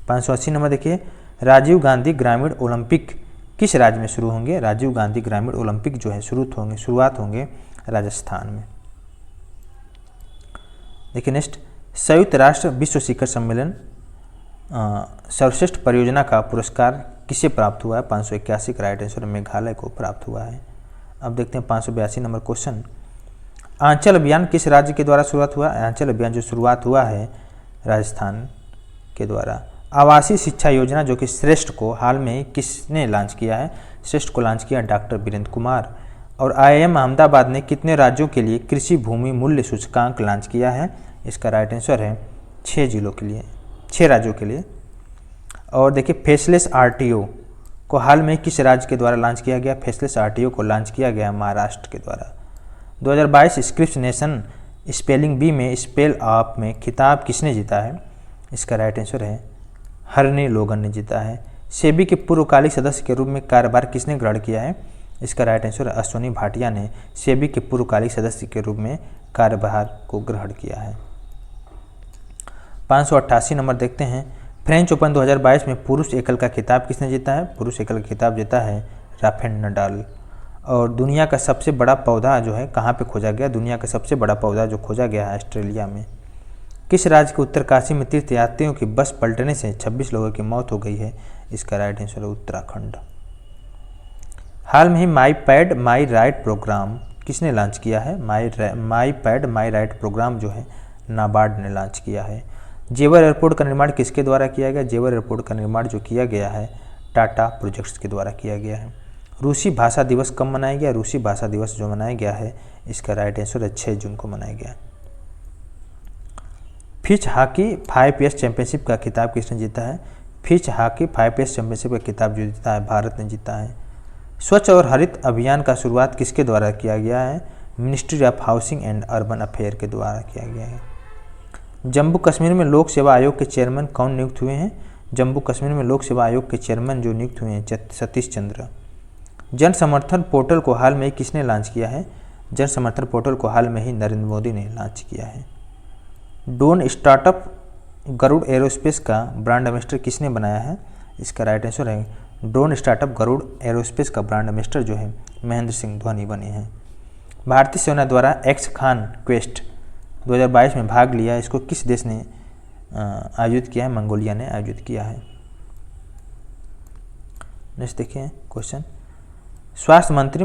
580 नंबर देखिए, राजीव गांधी ग्रामीण ओलंपिक किस राज्य में शुरू होंगे? राजीव गांधी ग्रामीण ओलंपिक जो है शुरुआत होंगे राजस्थान में। देखिए नेक्स्ट, संयुक्त राष्ट्र विश्व शिखर सम्मेलन सर्वश्रेष्ठ परियोजना का पुरस्कार किसे प्राप्त हुआ है? 581 का राइट आंसर मेघालय को प्राप्त हुआ है। अब देखते हैं 582 नंबर क्वेश्चन, आंचल अभियान किस राज्य के द्वारा शुरुआत हुआ? आंचल अभियान जो शुरुआत हुआ है राजस्थान के द्वारा। आवासीय शिक्षा योजना जो कि श्रेष्ठ को हाल में किसने लॉन्च किया है? श्रेष्ठ को लॉन्च किया डॉक्टर वीरेंद्र कुमार। और IIM अहमदाबाद ने कितने राज्यों के लिए कृषि भूमि मूल्य सूचकांक लॉन्च किया है? इसका राइट आंसर है 6 जिलों के लिए, 6 राज्यों के लिए। और देखिए फेसलेस RTO को हाल में किस राज्य के द्वारा लॉन्च किया गया? फेसलेस RTO को लॉन्च किया गया महाराष्ट्र के द्वारा। 2022 स्क्रिप्स नेशन स्पेलिंग बी में स्पेल ऑफ में खिताब किसने जीता है? इसका राइट आंसर है हरनी लोगन ने जीता है। सेबी के पूर्वकालिक सदस्य के रूप में कार्यभार किसने ग्रहण किया है? इसका राइट आंसर अश्विनी भाटिया ने सेबी के पूर्वकालिक सदस्य के रूप में कार्यभार को ग्रहण किया है। 588 नंबर देखते हैं, फ्रेंच ओपन 2022 में पुरुष एकल का खिताब किसने जीता है? पुरुष एकल का खिताब जीता है राफेल नडाल। और दुनिया का सबसे बड़ा पौधा जो है कहाँ पे खोजा गया? दुनिया का सबसे बड़ा पौधा जो खोजा गया है ऑस्ट्रेलिया में। किस राज्य के उत्तरकाशी में तीर्थयात्रियों की बस पलटने से 26 लोगों की मौत हो गई है? इसका राइट आंसर है उत्तराखंड। हाल में ही माई पैड माई राइट प्रोग्राम किसने लॉन्च किया है? माई पैड माई राइट प्रोग्राम जो है नाबार्ड ने लॉन्च किया है। जेवर एयरपोर्ट का निर्माण किसके द्वारा किया गया? जेवर एयरपोर्ट का निर्माण जो किया गया है टाटा प्रोजेक्ट्स के द्वारा किया गया है। रूसी भाषा दिवस कब मनाया गया? रूसी भाषा दिवस जो मनाया गया है इसका राइट आंसर है 6 जून को मनाया गया। फिच हॉकी 5S चैंपियनशिप का खिताब किसने जीता है? फिच हॉकी 5S चैंपियनशिप का खिताब जो जीता है भारत ने जीता है। स्वच्छ और हरित अभियान का शुरुआत किसके द्वारा किया गया है? Ministry of housing and urban affair के द्वारा किया गया है। जम्मू कश्मीर में लोक सेवा आयोग के चेयरमैन कौन नियुक्त हुए हैं? जम्मू कश्मीर में लोक सेवा आयोग के चेयरमैन जो नियुक्त हुए हैं सतीश चंद्र। जन समर्थन पोर्टल को हाल में ही किसने लॉन्च किया है? जन समर्थन पोर्टल को हाल में ही नरेंद्र मोदी ने लॉन्च किया है। ड्रोन स्टार्टअप गरुड़ एरोस्पेस का ब्रांड एम्बेसडर किसने बनाया है? इसका राइट आंसर है ड्रोन स्टार्टअप गरुड़ एरोस्पेस का ब्रांड एम्बेसडर जो है महेंद्र सिंह धोनी बने हैं। भारतीय सेना द्वारा एक्स खान क्वेस्ट 2022 में भाग लिया, इसको किस देश ने आयोजित किया है? मंगोलिया ने आयोजित किया है। नेक्स्ट देखिए क्वेश्चन, स्वास्थ्य मंत्री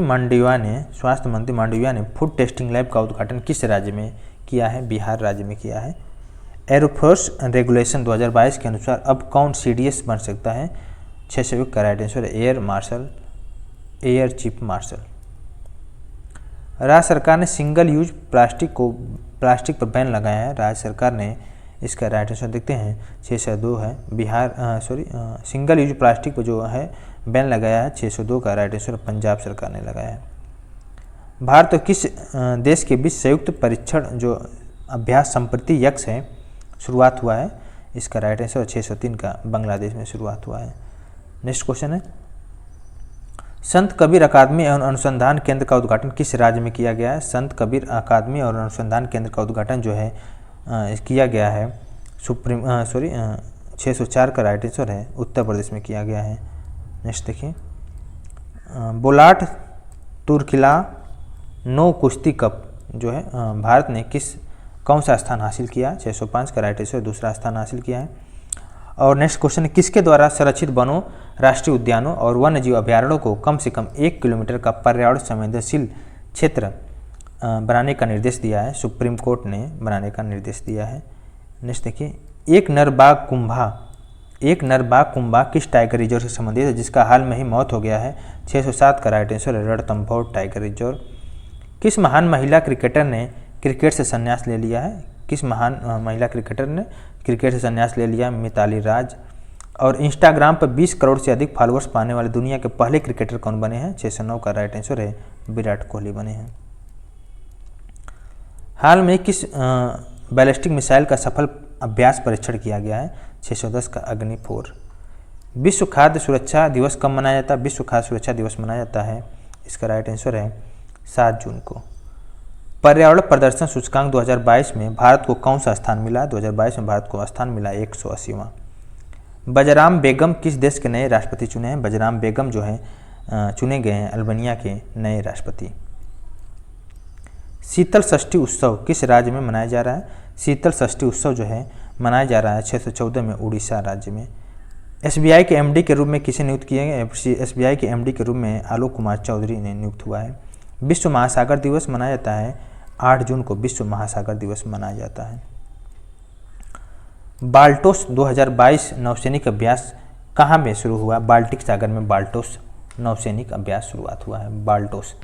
मांडविया ने फूड टेस्टिंग लैब का उद्घाटन किस राज्य में किया है? बिहार राज्य में किया है। एयरफोर्स रेगुलेशन 2022 के अनुसार अब कौन CDS बन सकता है? 601 का right answer air chief marshal. राज्य सरकार ने सिंगल यूज प्लास्टिक पर बैन लगाया है। राज्य सरकार ने इसका राइट आंसर देखते हैं 602 है। सिंगल यूज प्लास्टिक पर जो है बैन लगाया है 602 का राइट आंसर पंजाब सरकार ने लगाया है। भारत और किस देश के बीच संयुक्त परीक्षण जो अभ्यास संप्रति यक्ष है शुरुआत हुआ है? इसका राइट आंसर 603 का बांग्लादेश में शुरुआत हुआ है। नेक्स्ट क्वेश्चन है, संत कबीर अकादमी एवं अनुसंधान केंद्र का उद्घाटन किस राज्य में किया गया है? संत कबीर अकादमी और अनुसंधान केंद्र का उद्घाटन जो है किया गया है 604 का राइट आंसर है उत्तर प्रदेश में किया गया है। नेक्स्ट देखिए, बोलाट तुर्किला नो कुश्ती कप जो है भारत ने कौन सा स्थान हासिल किया? 605 का राइट आंसर दूसरा स्थान हासिल किया है। और नेक्स्ट क्वेश्चन, किसके द्वारा संरक्षित वनों, राष्ट्रीय उद्यानों और वन्यजीव अभ्यारण्यों को कम से कम 1 किलोमीटर का पर्यावरण संवेदनशील क्षेत्र बनाने का निर्देश दिया है, सुप्रीम कोर्ट ने बनाने का निर्देश दिया है। नेक्स्ट देखिए, एक नर बाघ कुंभा किस टाइगर रिजर्व से संबंधित है जिसका हाल में ही मौत हो गया है? 607 का राइट आंसर है रणथंभौर टाइगर रिजर्व। किस महान महिला क्रिकेटर ने क्रिकेट से संन्यास ले लिया है? किस महान महिला क्रिकेटर ने क्रिकेट से संन्यास ले लिया? मिताली राज। और इंस्टाग्राम पर 20 करोड़ से अधिक फॉलोअर्स पाने वाले दुनिया के पहले क्रिकेटर कौन बने हैं? 609 का राइट आंसर है विराट कोहली बने हैं। हाल में किस बैलिस्टिक मिसाइल का सफल अभ्यास परीक्षण किया गया है? 610 का अग्नि 4। विश्व खाद्य सुरक्षा दिवस कब मनाया जाता है? विश्व खाद्य सुरक्षा दिवस मनाया जाता है, इसका राइट आंसर है 7 जून को। पर्यावरण प्रदर्शन सूचकांक 2022 में भारत को कौन सा स्थान मिला? 2022 में भारत को स्थान मिला 180वां। बजराम बेगम किस देश के नए राष्ट्रपति चुने हैं? बजराम बेगम जो है चुने गए हैं अल्बानिया के नए राष्ट्रपति। शीतल षष्ठी उत्सव किस राज्य में मनाया जा रहा है? शीतल षष्ठी उत्सव जो है मनाया जा रहा है 614 में उड़ीसा राज्य में। एसबीआई के एमडी के रूप में किसे नियुक्त किए गए? एसबीआई के एमडी के रूप में आलोक कुमार चौधरी ने नियुक्त हुआ है। विश्व महासागर दिवस मनाया जाता है 8 जून को विश्व महासागर दिवस मनाया जाता है। बाल्टोस 2022 नौसैनिक अभ्यास कहाँ में शुरू हुआ? बाल्टिक सागर में बाल्टोस नौसैनिक अभ्यास शुरुआत हुआ है बाल्टोस।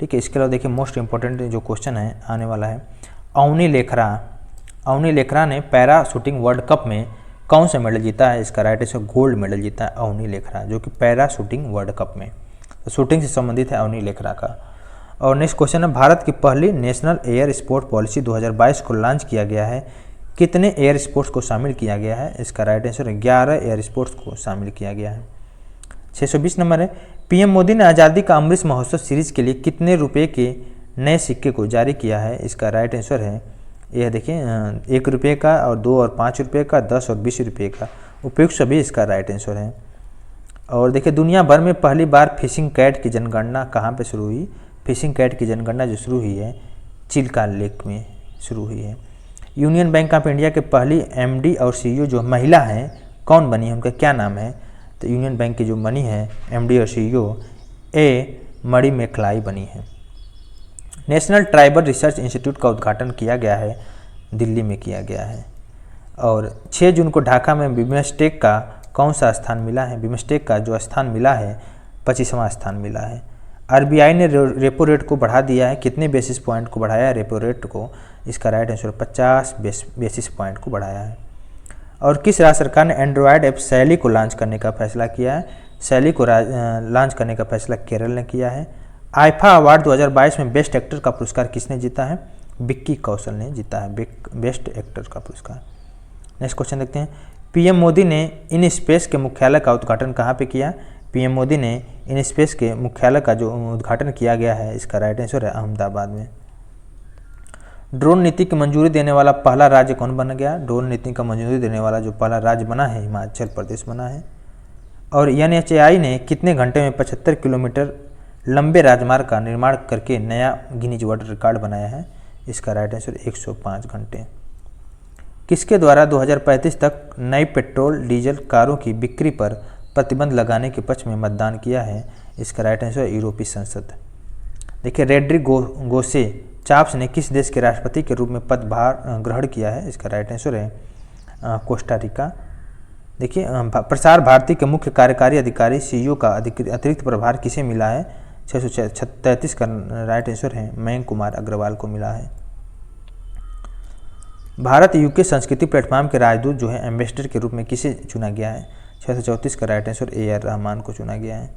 ठीक है, इसके अलावा देखिए मोस्ट इंपॉर्टेंट जो क्वेश्चन है आने वाला है, अवनी लेखरा ने पैरा शूटिंग वर्ल्ड कप में कौन सा मेडल जीता है? इसका राइट आंसर गोल्ड मेडल जीता है अवनी लेखरा, जो कि पैरा शूटिंग वर्ल्ड कप में, तो शूटिंग से संबंधित है अवनी लेखरा का। और नेक्स्ट क्वेश्चन है, भारत की पहली नेशनल एयर स्पोर्ट पॉलिसी 2022 को लॉन्च किया गया है, कितने एयर स्पोर्ट्स को शामिल किया गया है? इसका राइट आंसर है 11 एयर स्पोर्ट्स को शामिल किया गया है। 620 नंबर है, पीएम मोदी ने आज़ादी का अमृत महोत्सव सीरीज के लिए कितने रुपए के नए सिक्के को जारी किया है? इसका राइट आंसर है, यह देखिए 1 रुपये का और 2 और 5 रुपये का, 10 और 20 रुपये का, उपयुक्त सभी इसका राइट आंसर है। और देखिए दुनिया भर में पहली बार फिशिंग कैट की जनगणना कहाँ पे शुरू हुई? फिशिंग कैट की जनगणना जो शुरू हुई है चिल्का लेक में शुरू हुई है। यूनियन बैंक ऑफ इंडिया के पहली एमडी और सीईओ जो महिला हैं कौन बनी है, उनका क्या नाम है? तो यूनियन बैंक की जो बनी है एमडी और सीईओ मणि मेखलाई बनी है। नेशनल ट्राइबल रिसर्च इंस्टीट्यूट का उद्घाटन किया गया है, दिल्ली में किया गया है। और 6 जून को ढाका में बिम्स्टेक का कौन सा स्थान मिला है? बिम्स्टेक का जो स्थान मिला है 25वां स्थान मिला है। आरबीआई ने रेपो रेट को बढ़ा दिया है, कितने बेसिस पॉइंट को बढ़ाया है रेपो रेट को? इसका राइट आंसर 50 बेसिस पॉइंट को बढ़ाया है। और किस राज्य सरकार ने एंड्रॉयड ऐप शैली को लॉन्च करने का फैसला किया है? शैली को लॉन्च करने का फैसला केरल ने किया है। आईफा अवार्ड 2022 में बेस्ट एक्टर का पुरस्कार किसने जीता है? विक्की कौशल ने जीता है बेस्ट एक्टर का पुरस्कार। नेक्स्ट क्वेश्चन देखते हैं, पीएम मोदी ने इन स्पेस के मुख्यालय का उद्घाटन कहाँ पे किया? पीएम मोदी ने इन स्पेस के मुख्यालय का जो उद्घाटन किया गया है इसका राइट आंसर है अहमदाबाद में। ड्रोन नीति की मंजूरी देने वाला पहला राज्य कौन बन गया? ड्रोन नीति का मंजूरी देने वाला जो पहला राज्य बना है हिमाचल प्रदेश बना है। और NHAI ने कितने घंटे में 75 किलोमीटर लंबे राजमार्ग का निर्माण करके नया गिनीज वर्ल्ड रिकॉर्ड बनाया है? इसका राइट आंसर 105 घंटे। किसके द्वारा 2035 तक नई पेट्रोल डीजल कारों की बिक्री पर प्रतिबंध लगाने के पक्ष में मतदान किया है? इसका राइट आंसर यूरोपीय संसद। देखिए रेड्रिगो गोसे चाप्स ने किस देश के राष्ट्रपति के रूप में पदभार ग्रहण किया है? इसका राइट आंसर है कोस्टा रिका। देखिए प्रसार भारती के मुख्य कार्यकारी अधिकारी सीईओ का अतिरिक्त प्रभार किसे मिला है? 633 का राइट आंसर है मयंक कुमार अग्रवाल को मिला है। भारत यूके संस्कृति प्लेटफॉर्म के राजदूत जो है एम्बेसडर के रूप में किसे चुना गया है? 634 का राइट आंसर AR रहमान को चुना गया है।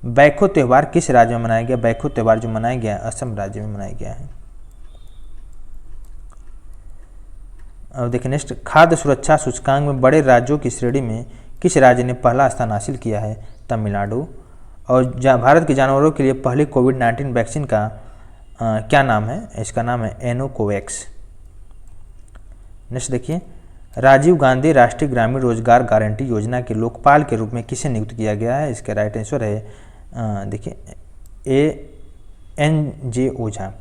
बैखो त्यौहार किस राज्य में मनाया गया? बैखो त्यौहार जो मनाया गया है असम राज्य में मनाया गया है। अब देखिए नेक्स्ट, खाद्य सुरक्षा सूचकांक में बड़े राज्यों की श्रेणी में किस राज्य ने पहला स्थान हासिल किया है? तमिलनाडु। और भारत के जानवरों के लिए पहली कोविड-19 वैक्सीन का क्या नाम है? इसका नाम है एनोकोवैक्स। नेक्स्ट देखिए, राजीव गांधी राष्ट्रीय ग्रामीण रोजगार गारंटी योजना के लोकपाल के रूप में किसे नियुक्त किया गया है? इसका राइट आंसर है देखिए ANJ ओझा।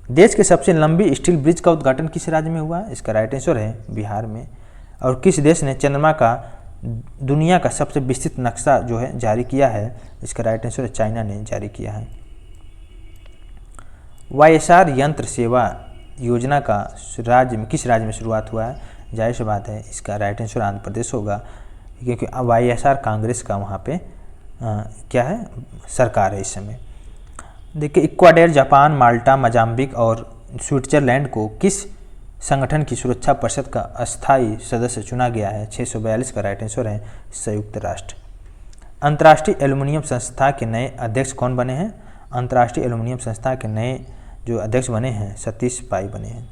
देश के सबसे लंबी स्टील ब्रिज का उद्घाटन किस राज्य में हुआ? इसका राइट आंसर है बिहार में। और किस देश ने चंद्रमा का दुनिया का सबसे विस्तृत नक्शा जो है जारी किया है? इसका राइट आंसर है चाइना ने जारी किया है। वाईएसआर यंत्र सेवा योजना का राज्य में किस राज्य में शुरुआत हुआ है? जाहिर सी बात है इसका राइट आंसर आंध्र प्रदेश होगा, क्योंकि वाईएसआर कांग्रेस का वहाँ पे क्या है, सरकार है इस समय। देखिए इक्वाडोर, जापान, माल्टा, मोजाम्बिक और स्विट्जरलैंड को किस संगठन की सुरक्षा परिषद का अस्थायी सदस्य चुना गया है? 642 का राइट आंसर है संयुक्त राष्ट्र। अंतर्राष्ट्रीय एल्युमिनियम संस्था के नए अध्यक्ष कौन बने हैं? अंतर्राष्ट्रीय एल्युमिनियम संस्था के नए जो अध्यक्ष बने हैं सतीश पाई बने हैं।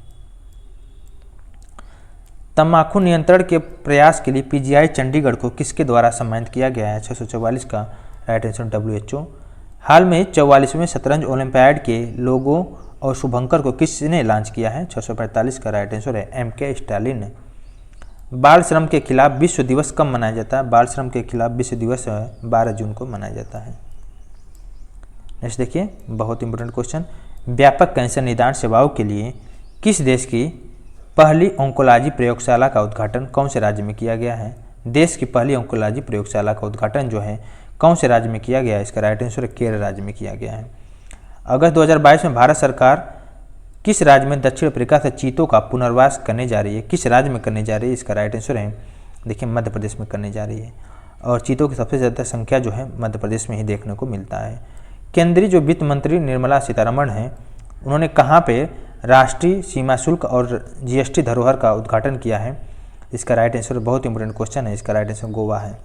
तंबाकू नियंत्रण के प्रयास के लिए पीजीआई चंडीगढ़ को किसके द्वारा सम्मानित किया गया है? 644 का राइट आंसर WHO। हाल में 44वें शतरंज ओलंपियाड के लोगो और शुभंकर को किसने लॉन्च किया है? 645 का राइट आंसर है MK स्टालिन। बाल श्रम के खिलाफ विश्व दिवस कब मनाया जाता है? बाल श्रम के खिलाफ विश्व दिवस 12 जून को मनाया जाता है। नेक्स्ट देखिए, बहुत इंपॉर्टेंट क्वेश्चन, व्यापक कैंसर निदान सेवाओं के लिए किस देश की पहली ऑन्कोलॉजी प्रयोगशाला का उद्घाटन कौन से राज्य में किया गया है? देश की पहली ऑन्कोलॉजी प्रयोगशाला का उद्घाटन जो है कौन से राज्य में किया गया है? इसका राइट आंसर केरल राज्य में किया गया है। अगस्त 2022 में भारत सरकार किस राज्य में दक्षिण अफ्रीका से चीतों का पुनर्वास करने जा रही है? किस राज्य में करने जा रही है? इसका राइट आंसर है देखिए मध्य प्रदेश में करने जा रही है, और चीतों की सबसे ज़्यादा संख्या जो है मध्य प्रदेश में ही देखने को मिलता है। केंद्रीय जो वित्त मंत्री निर्मला सीतारमण हैं, उन्होंने कहाँ पे राष्ट्रीय सीमा शुल्क और GST धरोहर का उद्घाटन किया है? इसका राइट आंसर बहुत इंपॉर्टेंट क्वेश्चन है, इसका राइट आंसर गोवा है।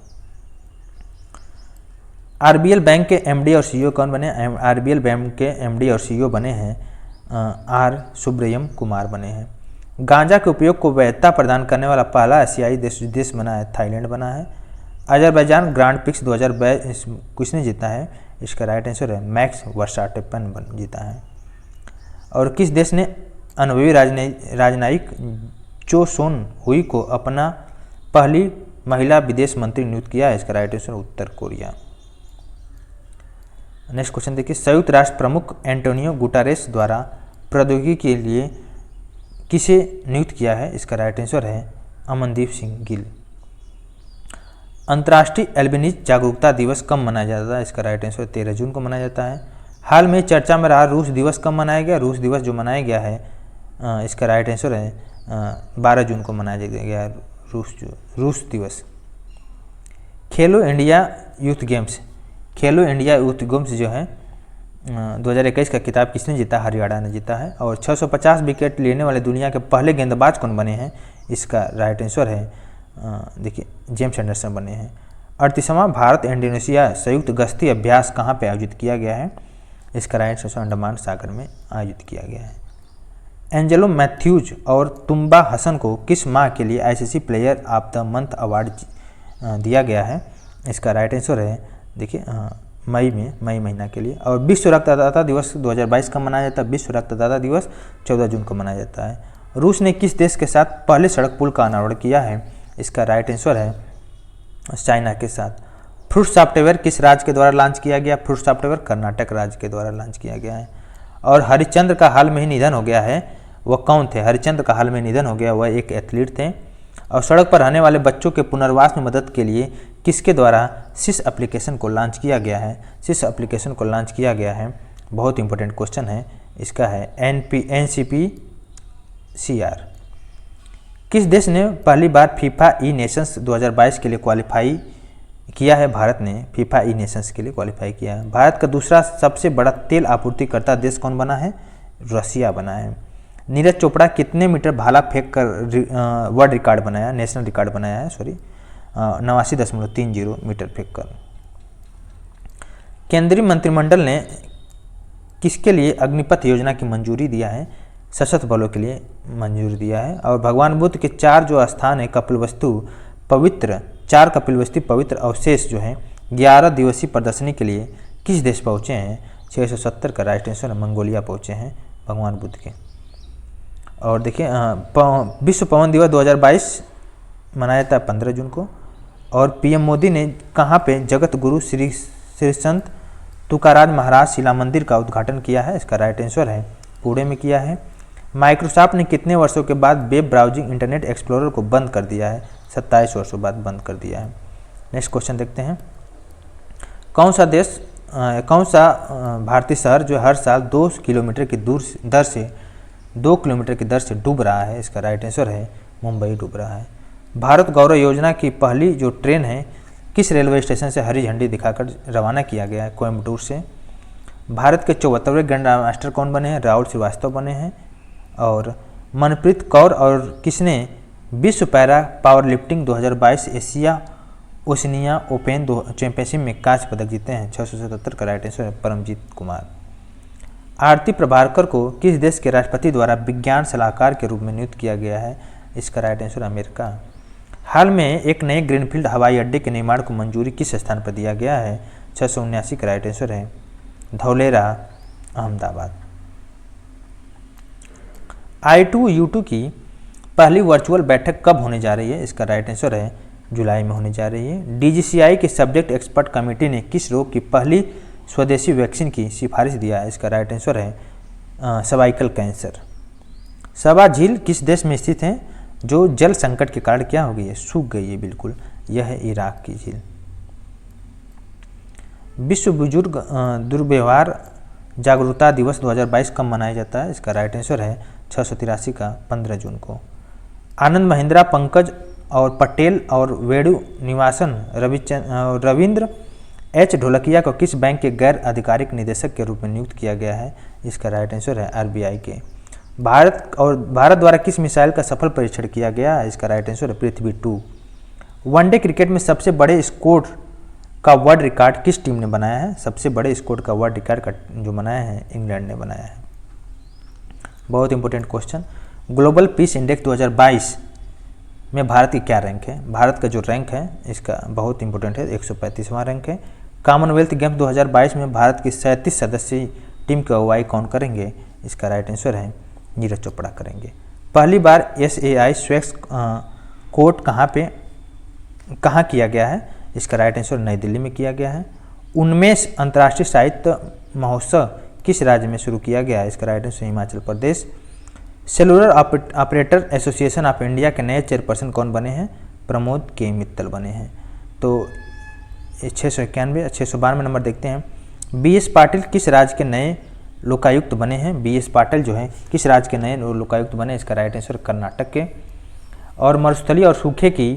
RBL बैंक के MD और CEO कौन बने? RBL बैंक के MD और CEO बने हैं R सुब्रयम कुमार बने हैं। गांजा के उपयोग को वैधता प्रदान करने वाला पहला एशियाई देश बना है, थाईलैंड बना है। अजरबैजान ग्रांड प्रिक्स 2022 किसने जीता है? इसका राइट आंसर है मैक्स वर्स्टापेन जीता है। और किस देश ने अनुभवी राजनयिक चो सोन हुई को अपना पहली महिला विदेश मंत्री नियुक्त किया है? इसका राइट आंसर उत्तर कोरिया। नेक्स्ट क्वेश्चन देखिए, संयुक्त राष्ट्र प्रमुख एंटोनियो गुटारेस द्वारा प्रौद्योगिकी के लिए किसे नियुक्त किया है? इसका राइट आंसर है अमनदीप सिंह गिल। अंतर्राष्ट्रीय एल्बिनिज जागरूकता दिवस कब मनाया जाता है? इसका राइट आंसर 13 जून को मनाया जाता है। हाल में चर्चा में रहा रूस दिवस कब मनाया गया? रूस दिवस जो मनाया गया है इसका राइट आंसर है 12 जून को मनाया गया रूस दिवस। खेलो इंडिया यूथ गेम्स जो है 2021 का खिताब किसने जीता? हरियाणा ने जीता है। और 650 विकेट लेने वाले दुनिया के पहले गेंदबाज कौन बने हैं? इसका राइट आंसर है देखिए जेम्स एंडरसन बने हैं। 38वां भारत इंडोनेशिया संयुक्त गश्ती अभ्यास कहाँ पे आयोजित किया गया है? इसका राइट आंसर अंडमान सागर में आयोजित किया गया है। एंजेलो मैथ्यूज और तुम्बा हसन को किस माह के लिए ICC player of the month award दिया गया है? इसका राइट आंसर है देखिए मई महीना के लिए। और विश्व रक्तदाता दिवस 2022 का मनाया जाता है। विश्व रक्तदाता दिवस 14 जून को मनाया जाता है। रूस ने किस देश के साथ पहले सड़क पुल का अनावरण किया है? इसका राइट आंसर है चाइना के साथ। फ्रूट सॉफ्टवेयर किस राज्य के द्वारा लॉन्च किया गया? फ्रूट सॉफ्टवेयर कर्नाटक राज्य के द्वारा लॉन्च किया गया है। और हरिश्चंद्र का हाल में ही निधन हो गया है, वह कौन थे? हरिश्चंद्र का हाल में निधन हो गया, वह एक एथलीट थे। और सड़क पर रहने वाले बच्चों के पुनर्वास में मदद के लिए किसके द्वारा सिस एप्लीकेशन को लॉन्च किया गया है? सिस एप्लीकेशन को लॉन्च किया गया है, बहुत इंपॉर्टेंट क्वेश्चन है, इसका है NCPCR। किस देश ने पहली बार फीफा ई नेशंस 2022 के लिए क्वालिफाई किया है? भारत ने फीफा ई नेशंस के लिए क्वालिफाई किया है। भारत का दूसरा सबसे बड़ा तेल आपूर्तिकर्ता देश कौन बना है? रसिया बना है। नीरज चोपड़ा कितने मीटर भाला फेंक कर वर्ल्ड रिकॉर्ड बनाया, नेशनल रिकॉर्ड बनाया है 89.30 मीटर फेंक कर। केंद्रीय मंत्रिमंडल ने किसके लिए अग्निपथ योजना की मंजूरी दिया है? सशस्त्र बलों के लिए मंजूरी दिया है। और भगवान बुद्ध के 4 जो स्थान है कपिलवस्तु पवित्र, 4 कपिलवस्तु पवित्र अवशेष जो है 11 दिवसीय प्रदर्शनी के लिए किस देश पहुँचे हैं? 670 का राइट आंसर मंगोलिया पहुँचे हैं भगवान बुद्ध के। और देखिए विश्व पवन दिवस 2022 मनाया जाता है 15 जून को। और PM मोदी ने कहाँ पे जगत गुरु श्री संत तुकाराम महाराज शिला मंदिर का उद्घाटन किया है? इसका राइट आंसर है पुणे में किया है। माइक्रोसॉफ्ट ने कितने वर्षों के बाद वेब ब्राउजिंग इंटरनेट एक्सप्लोरर को बंद कर दिया है? 27 वर्षों बाद बंद कर दिया है। नेक्स्ट क्वेश्चन देखते हैं, कौन सा देश कौन सा भारतीय शहर जो हर साल 2 किलोमीटर की दर से 2 किलोमीटर की दर से डूब रहा है? इसका राइट आंसर है मुंबई डूब रहा है। भारत गौरव योजना की पहली जो ट्रेन है किस रेलवे स्टेशन से हरी झंडी दिखाकर रवाना किया गया है? कोयम्बटूर से। भारत के 74वें ग्रैंड मास्टर कौन बने हैं? राहुल श्रीवास्तव बने हैं। और मनप्रीत कौर और किसने विश्व para power lifting 2022 Asia Oceania open championship में कांस्य पदक जीते हैं? 677 का राइट आंसर है परमजीत कुमार। आरती प्रभाकर को किस देश के राष्ट्रपति द्वारा विज्ञान सलाहकार के रूप में नियुक्त किया गया है? इसका राइट आंसर अमेरिका। हाल में एक नए ग्रीनफील्ड हवाई अड्डे के निर्माण को मंजूरी किस स्थान पर दिया गया है? 679 का राइट आंसर है धौलेरा अहमदाबाद। I2U2 की पहली वर्चुअल बैठक कब होने जा रही है? इसका राइट आंसर है जुलाई में होने जा रही है। DGCI की सब्जेक्ट एक्सपर्ट कमेटी ने किस रोग की पहली स्वदेशी वैक्सीन की सिफारिश दिया है? इसका राइट आंसर है सर्वाइकल कैंसर। सबा झील किस देश में स्थित है जो जल संकट के कारण क्या हो गई है? सूख गई है बिल्कुल। यह है इराक की झील। विश्व बुजुर्ग दुर्व्यवहार जागरूकता दिवस 2022 कब मनाया जाता है? इसका राइट आंसर है 683 का 15 जून को। आनंद महिंद्रा पंकज और पटेल और वेणु निवासन रविंद्र एच ढोलकिया को किस बैंक के गैर आधिकारिक निदेशक के रूप में नियुक्त किया गया है? इसका राइट आंसर है RBI के। भारत द्वारा किस मिसाइल का सफल परीक्षण किया गया है? इसका राइट आंसर है पृथ्वी 2। वनडे क्रिकेट में सबसे बड़े स्कोर का वर्ल्ड रिकॉर्ड किस टीम ने बनाया है? सबसे बड़े स्कोर का वर्ल्ड रिकॉर्ड का जो बनाया है इंग्लैंड ने बनाया है। बहुत important question. Global peace index 2022 में भारत की क्या रैंक है? भारत का जो रैंक है इसका बहुत इंपॉर्टेंट है, 135वां रैंक है। कॉमनवेल्थ गेम्स 2022 में भारत की 37 सदस्यीय टीम की अगुवाई कौन करेंगे? इसका राइट आंसर है नीरज चोपड़ा करेंगे। पहली बार SAI स्वैक्स कोर्ट कहाँ किया गया है? इसका राइट आंसर नई दिल्ली में किया गया है। उन्मेष अंतर्राष्ट्रीय साहित्य महोत्सव किस राज्य में शुरू किया गया है? इसका right answer Himachal Pradesh. Cellular operator association of India के नए चेयरपर्सन कौन बने हैं? प्रमोद के मित्तल बने हैं। तो 692 नंबर देखते हैं। BS पाटिल किस राज्य के नए लोकायुक्त बने हैं? BS पाटिल जो है किस राज्य के नए लोकायुक्त बने? इसका राइट आंसर कर्नाटक के। और मरुस्थलीय और सूखे की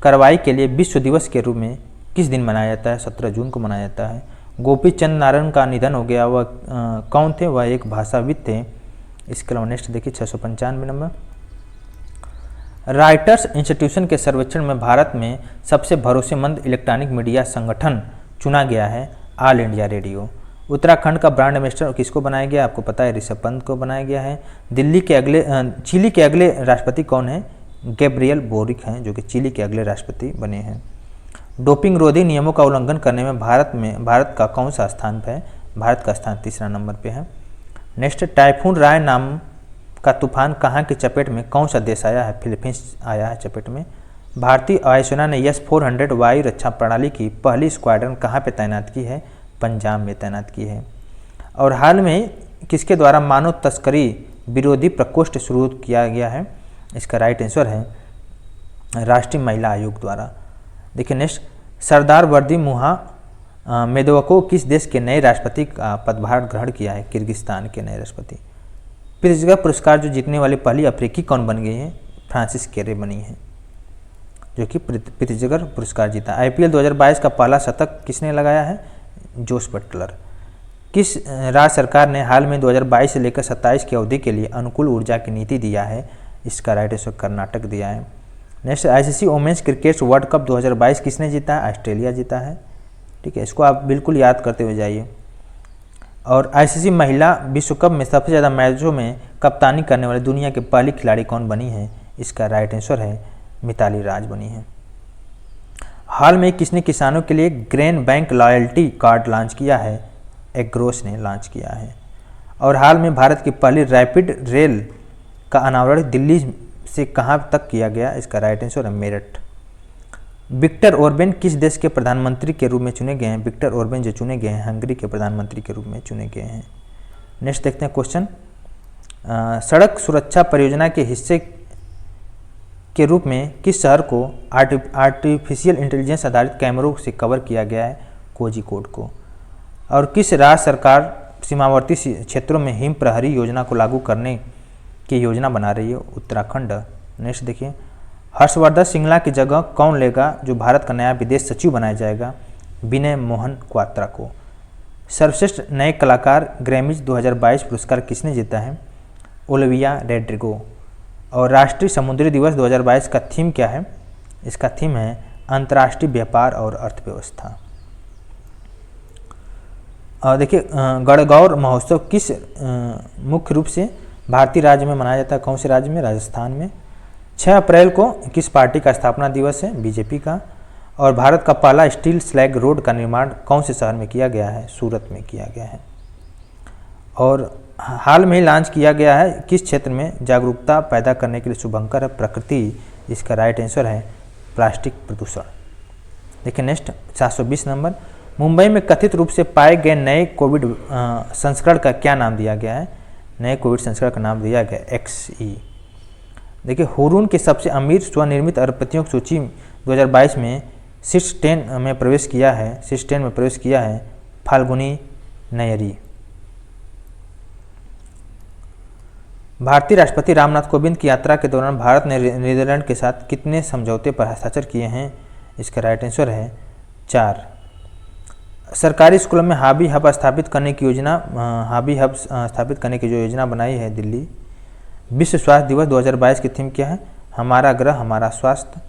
कार्रवाई के लिए विश्व दिवस के रूप में किस दिन मनाया जाता है? 17 जून को मनाया जाता है। गोपी चंद नारायण का निधन हो गया, वह कौन थे? वह एक भाषाविद थे। इसके अलावा नेक्स्ट देखिए 695 नंबर। राइटर्स इंस्टीट्यूशन के सर्वेक्षण में भारत में सबसे भरोसेमंद इलेक्ट्रॉनिक मीडिया संगठन चुना गया है ऑल इंडिया रेडियो। उत्तराखंड का ब्रांड एम्बेसडर किसको बनाया गया? आपको पता है ऋषभ पंत को बनाया गया है। चिली के अगले राष्ट्रपति कौन है? गैब्रियल बोरिक हैं जो कि चिली के अगले राष्ट्रपति बने हैं। डोपिंग रोधी नियमों का उल्लंघन करने में भारत का कौन सा स्थान है? भारत का स्थान 3रा नंबर पे है। नेक्स्ट, टाइफून राय नाम का तूफान कहाँ की चपेट में कौन सा देश आया है? फिलीपींस आया है चपेट में। भारतीय वायुसेना ने S-400 वायु रक्षा प्रणाली की पहली स्क्वाड्रन कहाँ पे तैनात की है? पंजाब में तैनात की है। और हाल में किसके द्वारा मानव तस्करी विरोधी प्रकोष्ठ शुरू किया गया है? इसका राइट आंसर है राष्ट्रीय महिला आयोग द्वारा। देखिए नेक्स्ट, सरदार वर्दी मुहा मेदोवको किस देश के नए राष्ट्रपति का पदभार ग्रहण किया है? किर्गिस्तान के नए राष्ट्रपति। प्रित्जगर पुरस्कार जो जीतने वाली पहली अफ्रीकी कौन बन गई है? फ्रांसिस केरे बनी है जो कि प्रित्जगर पुरस्कार जीता। IPL 2022 का पहला शतक किसने लगाया है? Jos Buttler. किस राज्य सरकार ने हाल में 2022 से लेकर 27 की अवधि के लिए अनुकूल ऊर्जा की नीति दिया है? इसका राइट आंसर कर्नाटक दिया है। Next, ICC women's cricket world cup 2022 किसने जीता है? ऑस्ट्रेलिया जीता है। ठीक है, इसको आप बिल्कुल याद करते हुए जाइए। और ICC महिला विश्व कप में सबसे ज़्यादा मैचों में कप्तानी करने वाली दुनिया की पहली खिलाड़ी कौन बनी है? इसका राइट आंसर है मिताली राज बनी है। हाल में किसने किसानों के लिए grain bank loyalty card launch किया है? एग्रोस ने लॉन्च किया है। और हाल में भारत की पहली रैपिड रेल का अनावरण दिल्ली से कहाँ तक किया गया? इसका राइट आंसर है मेरठ। विक्टर ओर्बेन किस देश के प्रधानमंत्री के रूप में चुने गए हैं? विक्टर ओर्बेन जो चुने गए हैं हंगरी के प्रधानमंत्री के रूप में चुने गए हैं। नेक्स्ट देखते हैं क्वेश्चन, सड़क सुरक्षा परियोजना के हिस्से के रूप में किस शहर को आर्टिफिशियल इंटेलिजेंस आधारित कैमरों से कवर किया गया है? कोझिकोड को। और किस राज्य सरकार सीमावर्ती क्षेत्रों में हिम प्रहरी योजना को लागू करने की योजना बना रही है? उत्तराखंड। नेक्स्ट देखिए, हर्षवर्धन श्रृंगला की जगह कौन लेगा जो भारत का नया विदेश सचिव बनाया जाएगा? विनय मोहन क्वात्रा को। सर्वश्रेष्ठ नए कलाकार ग्रैमीज 2022 पुरस्कार किसने जीता है? Olivia Rodrigo. और राष्ट्रीय समुद्री दिवस 2022 का थीम क्या है? इसका थीम है अंतर्राष्ट्रीय व्यापार और अर्थव्यवस्था। देखिए, गणगौर महोत्सव किस मुख्य रूप से भारतीय राज्य में मनाया जाता है? कौन से राज्य में? राजस्थान में। 6 अप्रैल को किस पार्टी का स्थापना दिवस है? बीजेपी का। और भारत का पहला स्टील स्लैग रोड का निर्माण कौन से शहर में किया गया है? सूरत में किया गया है। और हाल में ही लॉन्च किया गया है किस क्षेत्र में जागरूकता पैदा करने के लिए शुभंकर है? प्रकृति। इसका राइट आंसर है प्लास्टिक प्रदूषण। देखिए नेक्स्ट 720 नंबर, मुंबई में कथित रूप से पाए गए नए कोविड संस्करण का क्या नाम दिया गया है? नए कोविड संस्करण का नाम दिया गया XE। देखिए, हुरून के सबसे अमीर स्वनिर्मित अरबपतियों की सूची 2022 में शीर्ष 10 में प्रवेश किया है फाल्गुनी नयरी। भारतीय राष्ट्रपति रामनाथ कोविंद की यात्रा के दौरान भारत ने नीदरलैंड के साथ कितने समझौते पर हस्ताक्षर किए हैं? इसका राइट आंसर है 4। सरकारी स्कूलों में हाबी हब स्थापित करने की जो योजना बनाई है दिल्ली। विश्व स्वास्थ्य दिवस 2022 की थीम क्या है? हमारा ग्रह हमारा स्वास्थ्य।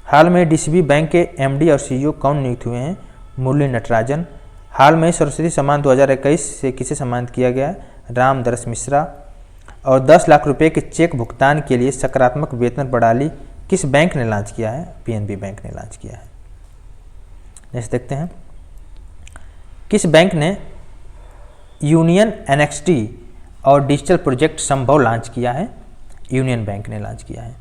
हाल में DCB बैंक के MD और CEO कौन नियुक्त हुए हैं? मुरली नटराजन। हाल में सरस्वती सम्मान 2021 से किसे सम्मानित किया गया? रामदरस मिश्रा। और 10 लाख रुपए के चेक भुगतान के लिए सकारात्मक वेतन प्रणाली किस बैंक ने लॉन्च किया है? PNB बैंक ने लॉन्च किया है। नेक्स्ट देखते हैं, किस बैंक ने यूनियन NXT और डिजिटल प्रोजेक्ट संभव लॉन्च किया है? यूनियन बैंक ने लॉन्च किया है।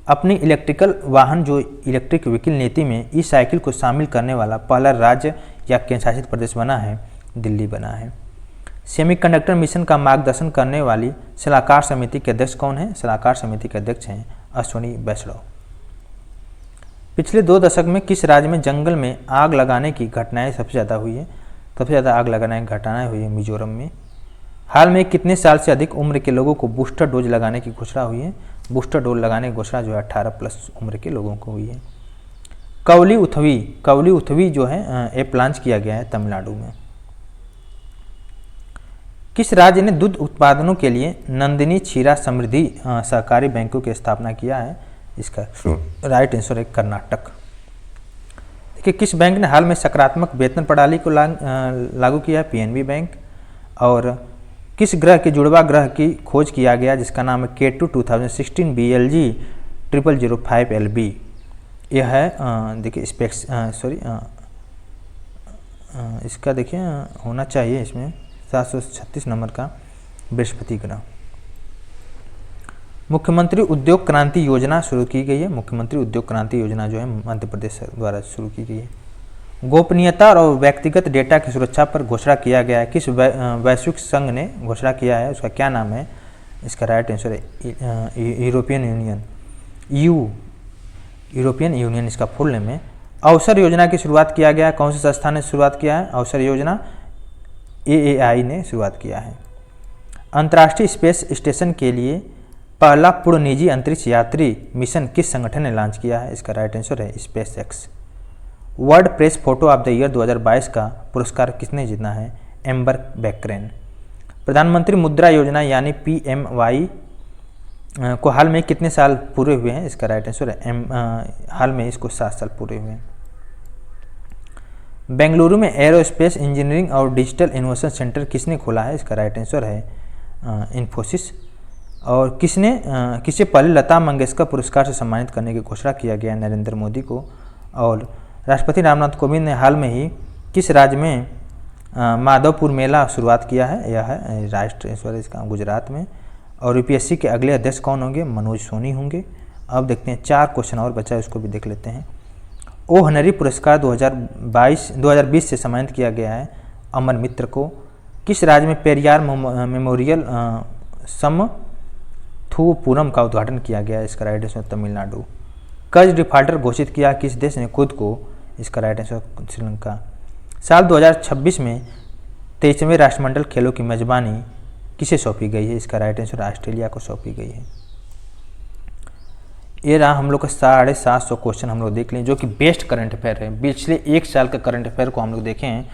अपनी इलेक्ट्रिकल वाहन जो इलेक्ट्रिक व्हीकल नीति में ई-साइकिल को शामिल करने वाला पहला राज्य या केंद्र शासित प्रदेश बना है? दिल्ली बना है। सेमीकंडक्टर मिशन का मार्गदर्शन करने वाली सलाहकार समिति के अध्यक्ष कौन है? सलाहकार समिति के अध्यक्ष हैं अश्वनी वैष्णव। पिछले 2 दशक में किस राज्य में जंगल में आग लगाने की घटनाएं सबसे ज़्यादा हुई है? सबसे ज़्यादा आग लगाने की घटनाएं हुई है मिजोरम में। हाल में कितने साल से अधिक उम्र के लोगों को बूस्टर डोज लगाने की घोषणा हुई है? बूस्टर डोज लगाने की घोषणा जो है 18+ उम्र के लोगों को हुई है। कवली उथवी जो है ऐप लॉन्च किया गया है तमिलनाडु में। किस राज्य ने दूध उत्पादनों के लिए नंदिनी क्षीरा समृद्धि सहकारी बैंकों की स्थापना किया है? इसका राइट आंसर है कर्नाटक। देखिए, किस बैंक ने हाल में सकारात्मक वेतन प्रणाली को लागू किया है? PNB bank. और किस ग्रह के जुड़वा ग्रह की खोज किया गया जिसका नाम है K2 2016 BLG 0005 LB? यह है देखिए इसका देखिए होना चाहिए इसमें 736 नंबर का बृहस्पति ग्रह। मुख्यमंत्री उद्योग क्रांति योजना शुरू की गई है। मुख्यमंत्री उद्योग क्रांति योजना जो है मध्य प्रदेश द्वारा शुरू की गई है। गोपनीयता और व्यक्तिगत डेटा की सुरक्षा पर घोषणा किया गया है किस वैश्विक संघ ने घोषणा किया है? उसका क्या नाम है? इसका राइट आंसर है यूरोपियन यूनियन। यूरोपियन यूनियन इसका फुल नेम है। अवसर योजना की शुरुआत किया गया, कौन सी संस्था ने शुरुआत किया है? अवसर योजना AAI ने शुरुआत किया है। अंतर्राष्ट्रीय स्पेस स्टेशन के लिए पहला पूर्ण निजी अंतरिक्ष यात्री मिशन किस संगठन ने लॉन्च किया है? इसका राइट आंसर है SpaceX। World press photo of the year 2022 का पुरस्कार किसने जीता है? एम्बर बैक्रेन। प्रधानमंत्री मुद्रा योजना यानी PMY को हाल में कितने साल पूरे हुए हैं? इसका राइट आंसर है हाल में इसको 7 साल पूरे हुए हैं। बेंगलुरु में एरोस्पेस इंजीनियरिंग और डिजिटल इनोवेशन सेंटर किसने खोला है? इसका राइट आंसर है इन्फोसिस। और किसे पहले लता मंगेशकर पुरस्कार से सम्मानित करने की घोषणा किया गया? नरेंद्र मोदी को। और राष्ट्रपति रामनाथ कोविंद ने हाल में ही किस राज्य में माधवपुर मेला शुरुआत किया है? यह है राष्ट्र इसका गुजरात में। और UPSC के अगले अध्यक्ष कौन होंगे? मनोज सोनी होंगे। अब देखते हैं 4 क्वेश्चन और बचा है, उसको भी देख लेते हैं। ओहनरी पुरस्कार 2020 से सम्मानित किया गया है अमर मित्र को। किस राज्य में पेरियार मेमोरियल समथुपुरम का उद्घाटन किया गया है? इसका राइट आंसर तमिलनाडु। कर्ज डिफाल्टर घोषित किया किस देश ने खुद को? इसका राइट आंसर श्रीलंका। साल 2026 में 23वें राष्ट्रमंडल खेलों की मेजबानी किसे सौंपी गई है? इसका राइट आंसर ऑस्ट्रेलिया को सौंपी गई है। ये रहा हम लोग का 750 क्वेश्चन हम लोग देख लें, जो कि बेस्ट करंट अफेयर है। पिछले एक साल का करंट अफेयर को हम लोग देखें हैं,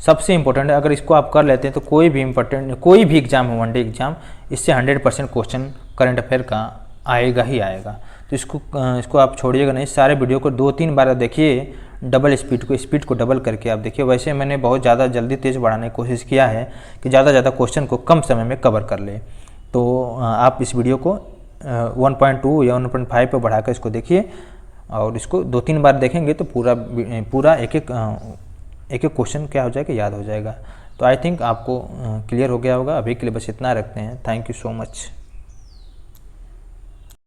सबसे इंपॉर्टेंट है। अगर इसको आप कर लेते हैं तो कोई भी एग्जाम हो, वनडे एग्जाम, इससे 100% क्वेश्चन करंट अफेयर का आएगा ही आएगा। तो इसको आप छोड़िएगा नहीं, सारे वीडियो को 2-3 बार देखिए, डबल स्पीड को डबल करके आप देखिए। वैसे मैंने बहुत ज़्यादा जल्दी तेज़ बढ़ाने की कोशिश किया है कि ज़्यादा क्वेश्चन को कम समय में कवर कर ले। तो आप इस वीडियो को 1.2 या 1.5 पर बढ़ाकर इसको देखिए, और इसको 2-3 बार देखेंगे तो पूरा एक एक क्वेश्चन क्या हो जाएगा, याद हो जाएगा। तो आई थिंक आपको क्लियर हो गया होगा। अभी के लिए बस इतना रखते हैं। Thank you so much.